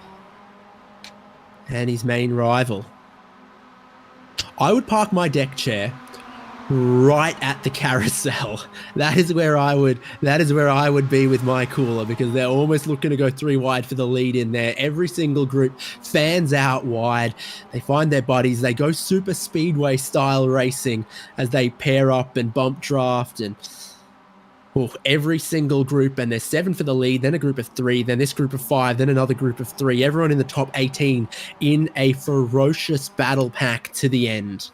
and his main rival. I would park my deck chair right at the carousel. That is where I would be with my cooler, because they're almost looking to go 3 wide for the lead in there. Every single group fans out wide. They find their buddies. They go super speedway style racing as they pair up and bump draft, and every single group, and there's 7 for the lead, then a group of 3, then this group of 5, then another group of 3, everyone in the top 18 in a ferocious battle pack to the end.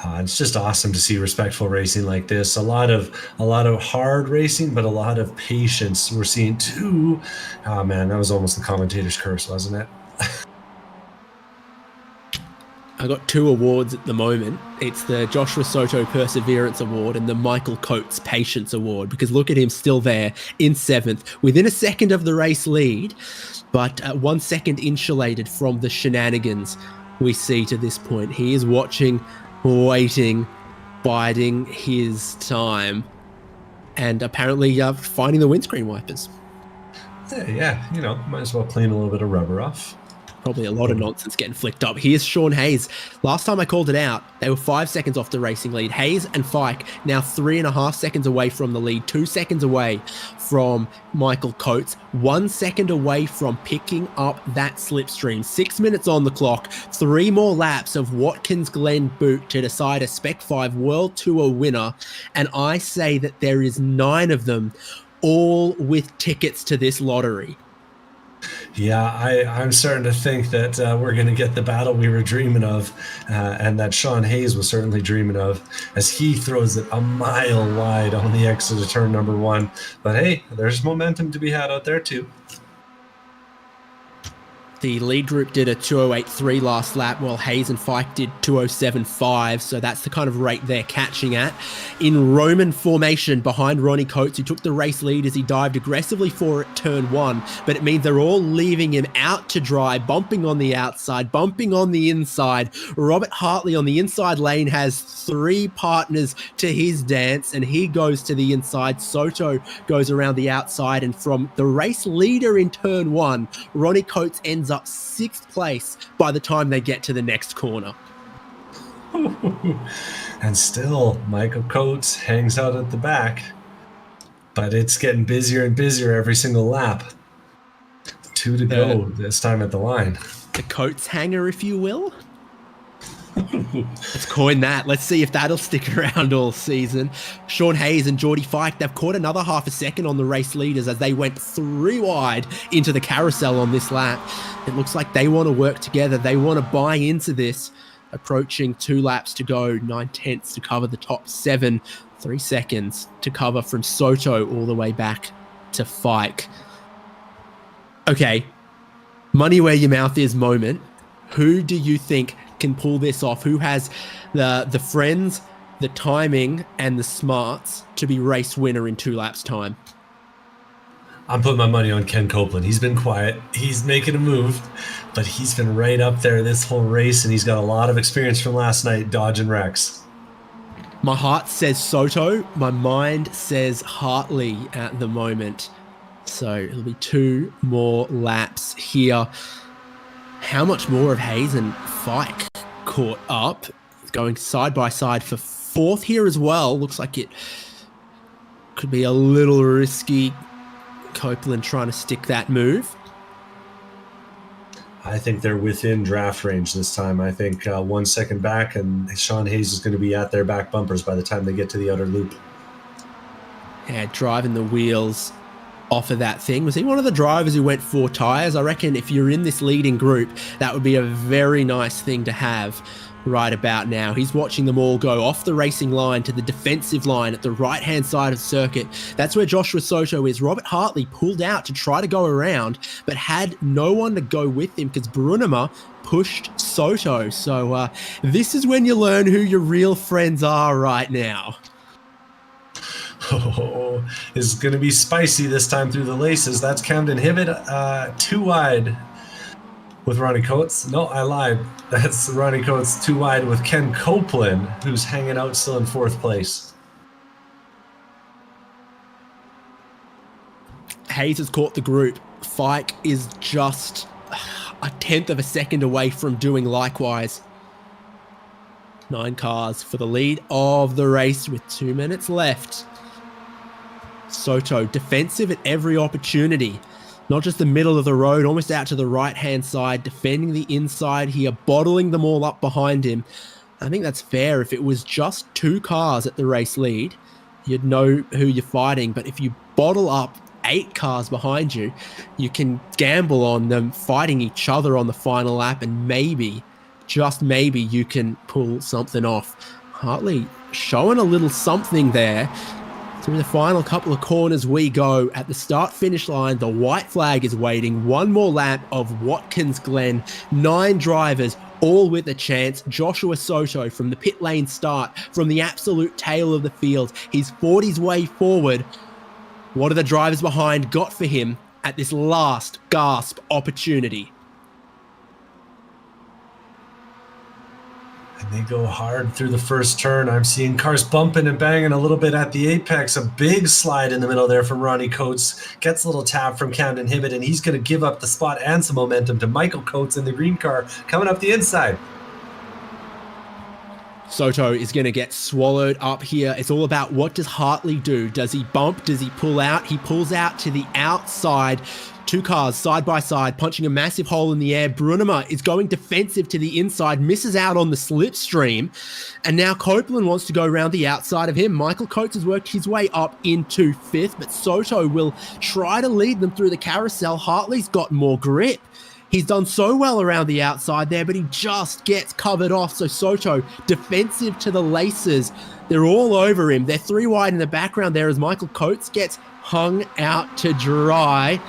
It's just awesome to see respectful racing like this. A lot of hard racing, but a lot of patience. We're seeing 2. Oh man, that was almost the commentator's curse, wasn't it? I got 2 awards at the moment. It's the Joshua Soto Perseverance Award and the Michael Coates Patience Award, because look at him still there in 7th, within a second of the race lead, but 1 second insulated from the shenanigans we see to this point. He is watching, waiting, biding his time, and apparently finding the windscreen wipers. Yeah, might as well clean a little bit of rubber off. Probably a lot of nonsense getting flicked up. Here's Sean Hayes. Last time I called it out, they were 5 seconds off the racing lead. Hayes and Fike now 3.5 seconds away from the lead, 2 seconds away from Michael Coates, 1 second away from picking up that slipstream. 6 minutes on the clock, 3 more laps of Watkins Glen boot to decide a Spec-5 World Tour winner. And I say that there is 9 of them, all with tickets to this lottery. Yeah, I'm starting to think that we're going to get the battle we were dreaming of, and that Sean Hayes was certainly dreaming of, as he throws it a mile wide on the exit of turn number 1. But hey, there's momentum to be had out there too. The lead group did a 2:08.3 last lap, while Hayes and Fike did 2:07.5, so that's the kind of rate they're catching at. In Roman formation behind Ronnie Coates, who took the race lead as he dived aggressively for it turn 1, but it means they're all leaving him out to dry, bumping on the outside, bumping on the inside. Robert Hartley on the inside lane has 3 partners to his dance, and he goes to the inside. Soto goes around the outside, and from the race leader in turn 1, Ronnie Coates ends up 6th place by the time they get to the next corner. And still, Michael Coates hangs out at the back, but it's getting busier and busier every single lap. 2 to go this time at the line. The Coates hanger, if you will. Let's coin that. Let's see if that'll stick around all season. Sean Hayes and Geordie Fike, they've caught another half a second on the race leaders as they went 3 wide into the carousel on this lap. It looks like they want to work together. They want to buy into this. Approaching 2 laps to go, 9/10 to cover the top 7, 3 seconds to cover from Soto all the way back to Fike. Okay, money where your mouth is moment. Who do you think can pull this off? Who has the friends, the timing, and the smarts to be race winner in 2 laps time? I'm putting my money on Ken Copeland. He's been quiet. He's making a move, but he's been right up there this whole race, and he's got a lot of experience from last night dodging wrecks. My heart says Soto. My mind says Hartley at the moment. So it'll be 2 more laps here. How much more of Hayes and Fike caught up? It's going side by side for fourth here as well. Looks like it could be a little risky. Copeland trying to stick that move. I think they're within draft range this time. I think 1 second back, and Sean Hayes is going to be at their back bumpers by the time they get to the outer loop. Yeah, driving the wheels off of that thing. Was he one of the drivers who went 4 tires? I reckon if you're in this leading group, that would be a very nice thing to have right about now. He's watching them all go off the racing line to the defensive line at the right-hand side of the circuit. That's where Joshua Soto is. Robert Hartley pulled out to try to go around, but had no one to go with him because Brunema pushed Soto. So this is when you learn who your real friends are right now. Oh, it's going to be spicy this time through the laces. That's Camden Hibbett, 2 wide with Ronnie Coates. No, I lied. That's Ronnie Coates 2 wide with Ken Copeland, who's hanging out still in 4th place. Hayes has caught the group. Fike is just a 1/10 of a second away from doing likewise. 9 cars for the lead of the race with 2 minutes left. Soto defensive at every opportunity. Not just the middle of the road, almost out to the right-hand side, defending the inside here, bottling them all up behind him. I think that's fair. If it was just 2 cars at the race lead, you'd know who you're fighting. But if you bottle up 8 cars behind you, you can gamble on them fighting each other on the final lap, and maybe, just maybe, you can pull something off. Hartley showing a little something there. Through the final couple of corners we go. At the start-finish line, the white flag is waiting. 1 more lap of Watkins Glen. 9 drivers, all with a chance. Joshua Soto from the pit lane start, from the absolute tail of the field. He's fought his way forward. What are the drivers behind got for him at this last gasp opportunity? And they go hard through the first turn. I'm seeing cars bumping and banging a little bit at the apex. A big slide in the middle there from Ronnie Coates. Gets a little tap from Camden Hibbett, and he's going to give up the spot and some momentum to Michael Coates in the green car coming up the inside. Soto is going to get swallowed up here. It's all about what does Hartley do? Does he bump? Does he pull out? He pulls out to the outside. 2 cars side by side, punching a massive hole in the air. Brunema is going defensive to the inside, misses out on the slipstream, and now Copeland wants to go around the outside of him. Michael Coates has worked his way up into 5th, but Soto will try to lead them through the carousel. Hartley's got more grip. He's done so well around the outside there, but he just gets covered off. So Soto defensive to the laces. They're all over him. They're 3 wide in the background there as Michael Coates gets hung out to dry.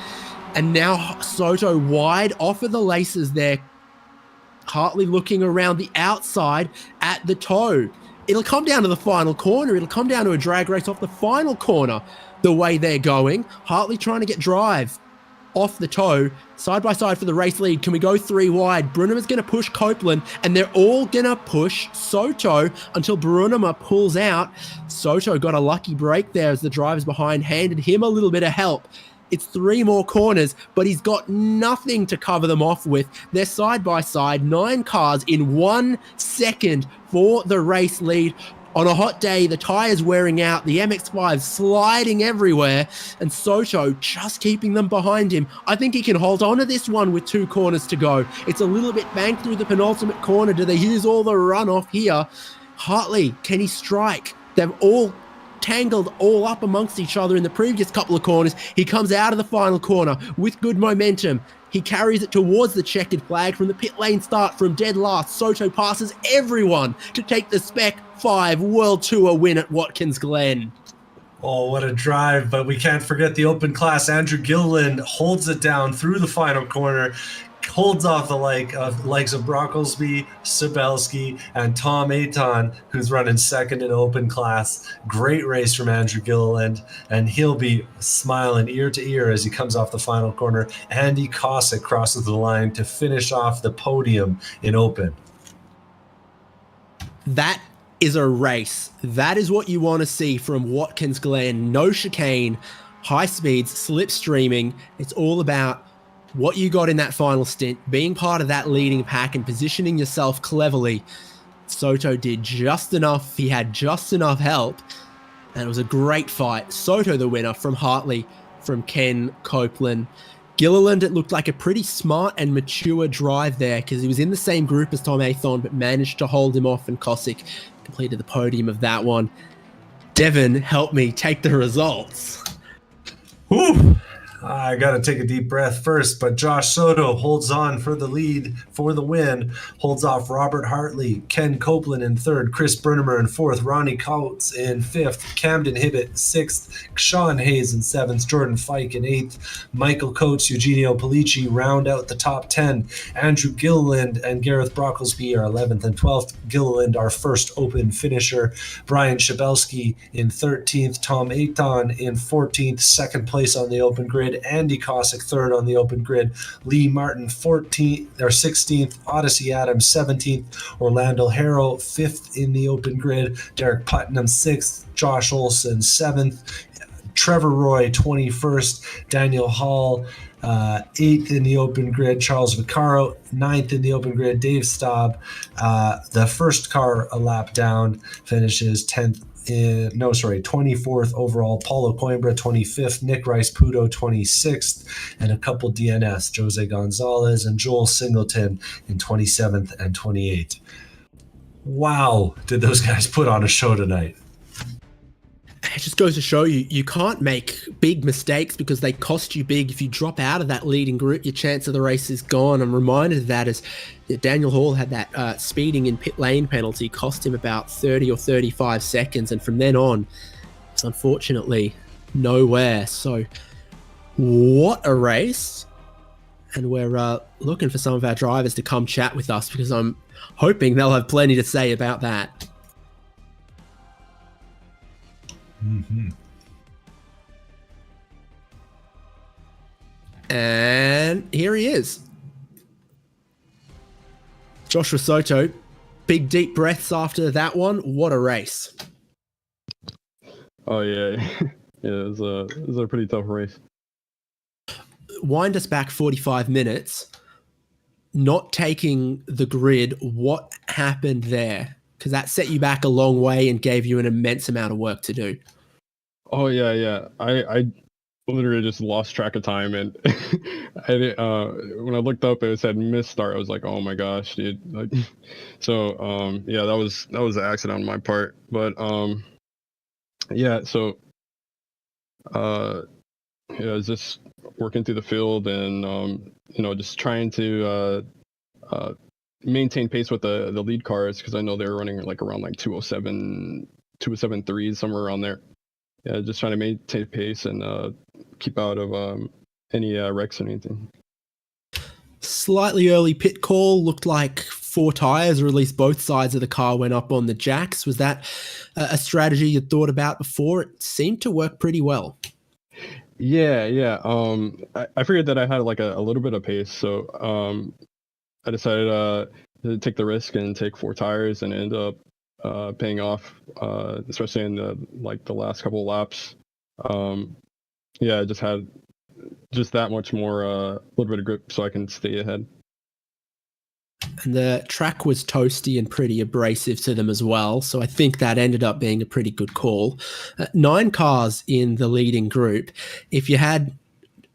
And now Soto wide off of the laces there. Hartley looking around the outside at the toe. It'll come down to the final corner. It'll come down to a drag race off the final corner the way they're going. Hartley trying to get drive off the toe, side by side for the race lead. Can we go 3 wide? Brunema's going to push Copeland, and they're all going to push Soto until Brunema pulls out. Soto got a lucky break there as the drivers behind handed him a little bit of help. It's 3 more corners, but he's got nothing to cover them off with. They're side by side, 9 cars in 1 second for the race lead. On a hot day, the tires wearing out, the MX-5 sliding everywhere, and Soto just keeping them behind him. I think he can hold on to this one with 2 corners to go. It's a little bit banked through the penultimate corner. Do they use all the runoff here? Hartley, can he strike? They've all tangled all up amongst each other in the previous couple of corners. He comes out of the final corner with good momentum. He carries it towards the checkered flag from the pit lane start from dead last. Soto passes everyone to take the Spec-5 World Tour win at Watkins Glen. Oh, what a drive, but we can't forget the open class. Andrew Gilliland holds it down through the final corner, holds off the likes of Brocklesby, Sabelski, and Tom Aton, who's running 2nd in open class. Great race from Andrew Gilliland, and he'll be smiling ear to ear as he comes off the final corner. Andy Cossack crosses the line to finish off the podium in open. That is a race. That is what you want to see from Watkins Glen. No chicane, high speeds, slipstreaming. It's all about what you got in that final stint, being part of that leading pack and positioning yourself cleverly Soto did just enough. He had just enough help, and it was a great fight. Soto the winner from Hartley, from Ken Copeland. Gilliland, it looked like a pretty smart and mature drive there because he was in the same group as Tom Athon, but managed to hold him off, and Kosick completed the podium of that one. Devin, help me take the results. Whew. I got to take a deep breath first, but Josh Soto holds on for the lead for the win, holds off Robert Hartley, Ken Copeland in third, Chris Bernemer in fourth, Ronnie Coates in fifth, Camden Hibbett sixth, Sean Hayes in seventh, Jordan Fike in eighth, Michael Coates, Eugenio Polici round out the top 10, Andrew Gilliland and Gareth Brocklesby are 11th and 12th, Gilliland our first open finisher, Brian Shabelski in 13th, Tom Aton in 14th, second place on the open grid, Andy Kosick third on the open grid, Lee Martin 14th or 16th, Odyssey Adams 17th, Orlando Harrow 5th in the open grid, Derek Putnam 6th, Josh Olson 7th, Trevor Roy 21st, Daniel Hall 8th in the open grid, Charles Vaccaro 9th in the open grid, Dave Staub, the first car a lap down, finishes 24th overall, Paulo Coimbra 25th, Nick Rice-Puto 26th, and a couple DNS, Jose Gonzalez and Joel Singleton in 27th and 28th. Wow, did those guys put on a show tonight. It just goes to show you can't make big mistakes because they cost you big. If you drop out of that leading group, your chance of the race is gone. I'm reminded of that as Daniel Hall had that speeding in pit lane penalty, cost him about 30 or 35 seconds. And from then on, it's unfortunately nowhere. So what a race. And we're looking for some of our drivers to come chat with us because I'm hoping they'll have plenty to say about that. Mm-hmm. And here he is. Joshua Soto, big deep breaths after that one. What a race. Oh yeah. Yeah, it was a pretty tough race. Wind us back 45 minutes. Not taking the grid, what happened there? Because that set you back a long way and gave you an immense amount of work to do. Oh yeah. I literally just lost track of time, and when I looked up, it said missed start. I was like, oh my gosh, dude. Like, so yeah, that was an accident on my part. But yeah, so yeah, I was just working through the field and just trying to maintain pace with the lead cars because I know they were running like around like 207.3, somewhere around there. Yeah, just trying to maintain pace and keep out of any wrecks or anything. Slightly early pit call, looked like 4 tires, or at least both sides of the car went up on the jacks. Was that a strategy you thought about before? It seemed to work pretty well. Yeah. I figured that I had like a little bit of pace, so I decided to take the risk and take 4 tires, and end up paying off, especially in the last couple of laps. Yeah, I just had that much more, a little bit of grip so I can stay ahead. And the track was toasty and pretty abrasive to them as well, so I think that ended up being a pretty good call. 9 cars in the leading group. If you had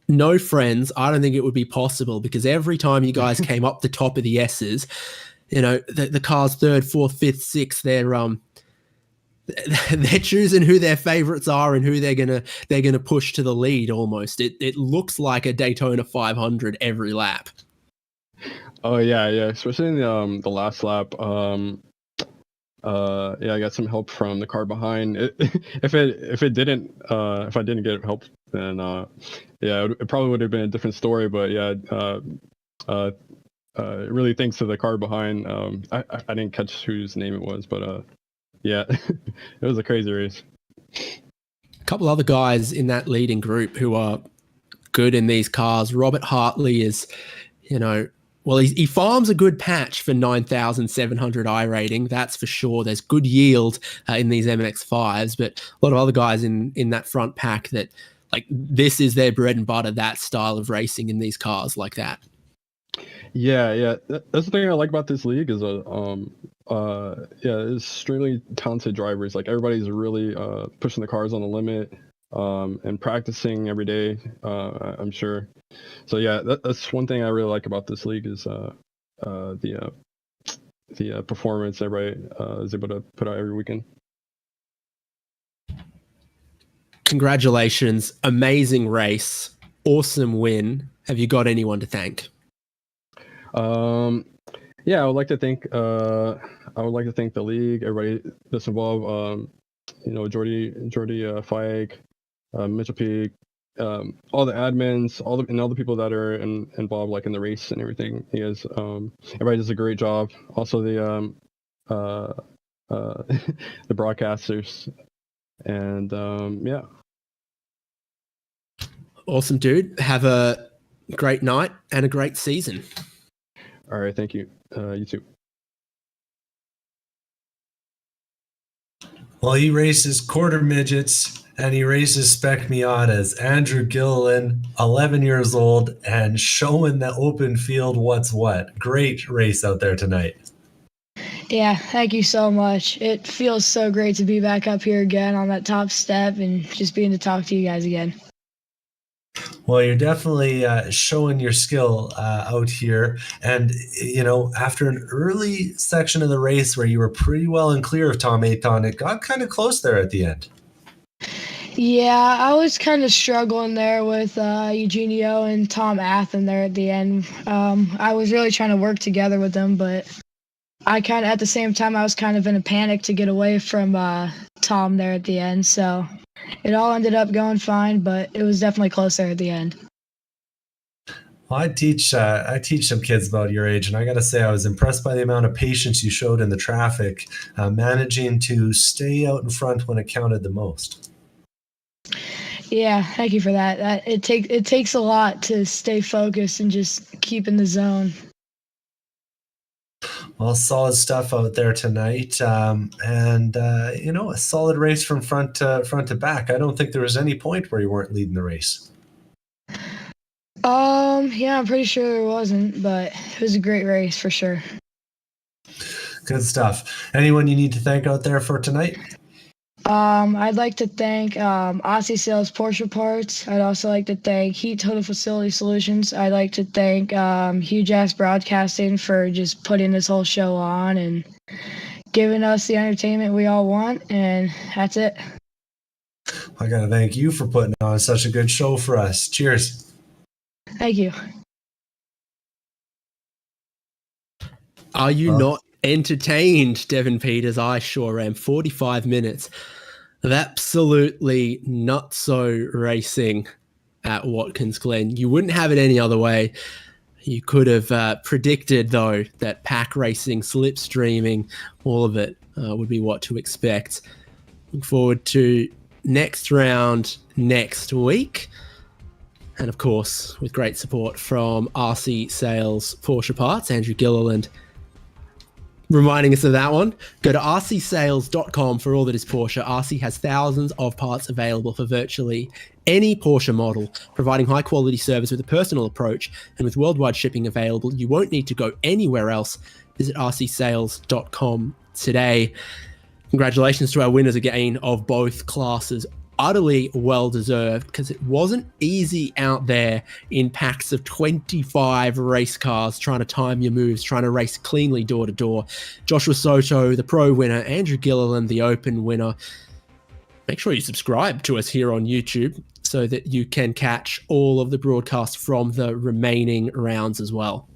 no friends, I don't think it would be possible, because every time you guys came up the top of the S's, the cars 3rd, 4th, 5th, 6th, they're choosing who their favorites are and who they're gonna push to the lead. Almost, it looks like a Daytona 500 every lap. Oh yeah, especially in the last lap. Yeah, I got some help from the car behind. If I didn't get help, then yeah, it probably would have been a different story. But yeah, really thanks to the car behind. I didn't catch whose name it was, but yeah, it was a crazy race. A couple other guys in that leading group who are good in these cars. Robert Hartley is, well, he farms a good patch for 9,700 I rating, that's for sure. There's good yield in these MX-5s, but a lot of other guys in that front pack that, like, this is their bread and butter, that style of racing in these cars like that. Yeah. That's the thing I like about this league is it's extremely talented drivers. Like everybody's really pushing the cars on the limit, and practicing every day. I'm sure. So yeah, that's one thing I really like about this league is the performance everybody is able to put out every weekend. Congratulations. Amazing race. Awesome win. Have you got anyone to thank? Yeah, I would like to thank the league, everybody that's involved. Jordy Fike, Mitchell Peak, all the admins, all the people that are involved, like in the race and everything. Everybody does a great job. Also the the broadcasters, and yeah. Awesome, dude. Have a great night and a great season. All right, thank you. You too. Well, he races quarter midgets and he races spec Miatas. Andrew Gilliland, 11 years old, and showing the open field what's what. Great race out there tonight. Yeah, thank you so much. It feels so great to be back up here again on that top step and just being to talk to you guys again. Well, you're definitely showing your skill out here. And, after an early section of the race where you were pretty well and clear of Tom Aton, it got kind of close there at the end. Yeah, I was kind of struggling there with Eugenio and Tom Athen there at the end. I was really trying to work together with them, but at the same time, I was kind of in a panic to get away from Tom there at the end. So it all ended up going fine, but it was definitely close there at the end. Well, I teach some kids about your age, and I got to say I was impressed by the amount of patience you showed in the traffic, managing to stay out in front when it counted the most. Yeah, thank you for that. It takes a lot to stay focused and just keep in the zone. Well, solid stuff out there tonight, and a solid race from front to back. I don't think there was any point where you weren't leading the race. Yeah, I'm pretty sure there wasn't, but it was a great race for sure. Good stuff. Anyone you need to thank out there for tonight? I'd like to thank Aussie Sales Porsche Parts. I'd also like to thank Heat Total Facility Solutions. I'd like to thank Huge Ass Broadcasting for just putting this whole show on and giving us the entertainment we all want, and that's it. I got to thank you for putting on such a good show for us. Cheers. Thank you. Are you not entertained, Devin Peters? I sure am. 45 minutes of absolutely nutso racing at Watkins Glen. You wouldn't have it any other way. You could have predicted, though, that pack racing, slipstreaming, all of it would be what to expect. Look forward to next round next week. And of course, with great support from RC Sales Porsche Parts, Andrew Gilliland reminding us of that one. Go to rcsales.com for all that is Porsche. RC has thousands of parts available for virtually any Porsche model, providing high quality service with a personal approach, and with worldwide shipping available, you won't need to go anywhere else. Visit rcsales.com today. Congratulations to our winners again of both classes. Utterly well-deserved, because it wasn't easy out there in packs of 25 race cars trying to time your moves, trying to race cleanly door to door. Joshua Soto, the pro winner, Andrew Gilliland, the open winner. Make sure you subscribe to us here on YouTube so that you can catch all of the broadcasts from the remaining rounds as well.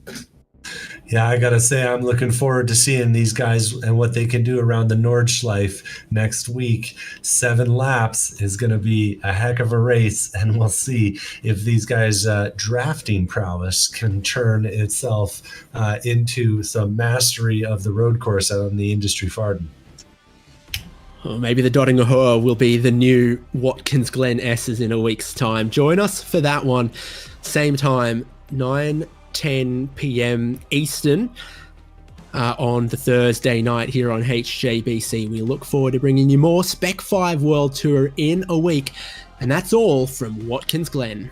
Yeah, I got to say, I'm looking forward to seeing these guys and what they can do around the Nordschleife next week. 7 laps is going to be a heck of a race, and we'll see if these guys' drafting prowess can turn itself into some mastery of the road course out on the Industry Farden. Or maybe the Dottingham will be the new Watkins Glen S's in a week's time. Join us for that one. Same time, 9:10 p.m. Eastern on the Thursday night here on HJBC. We look forward to bringing you more Spec-5 World Tour in a week. And that's all from Watkins Glen.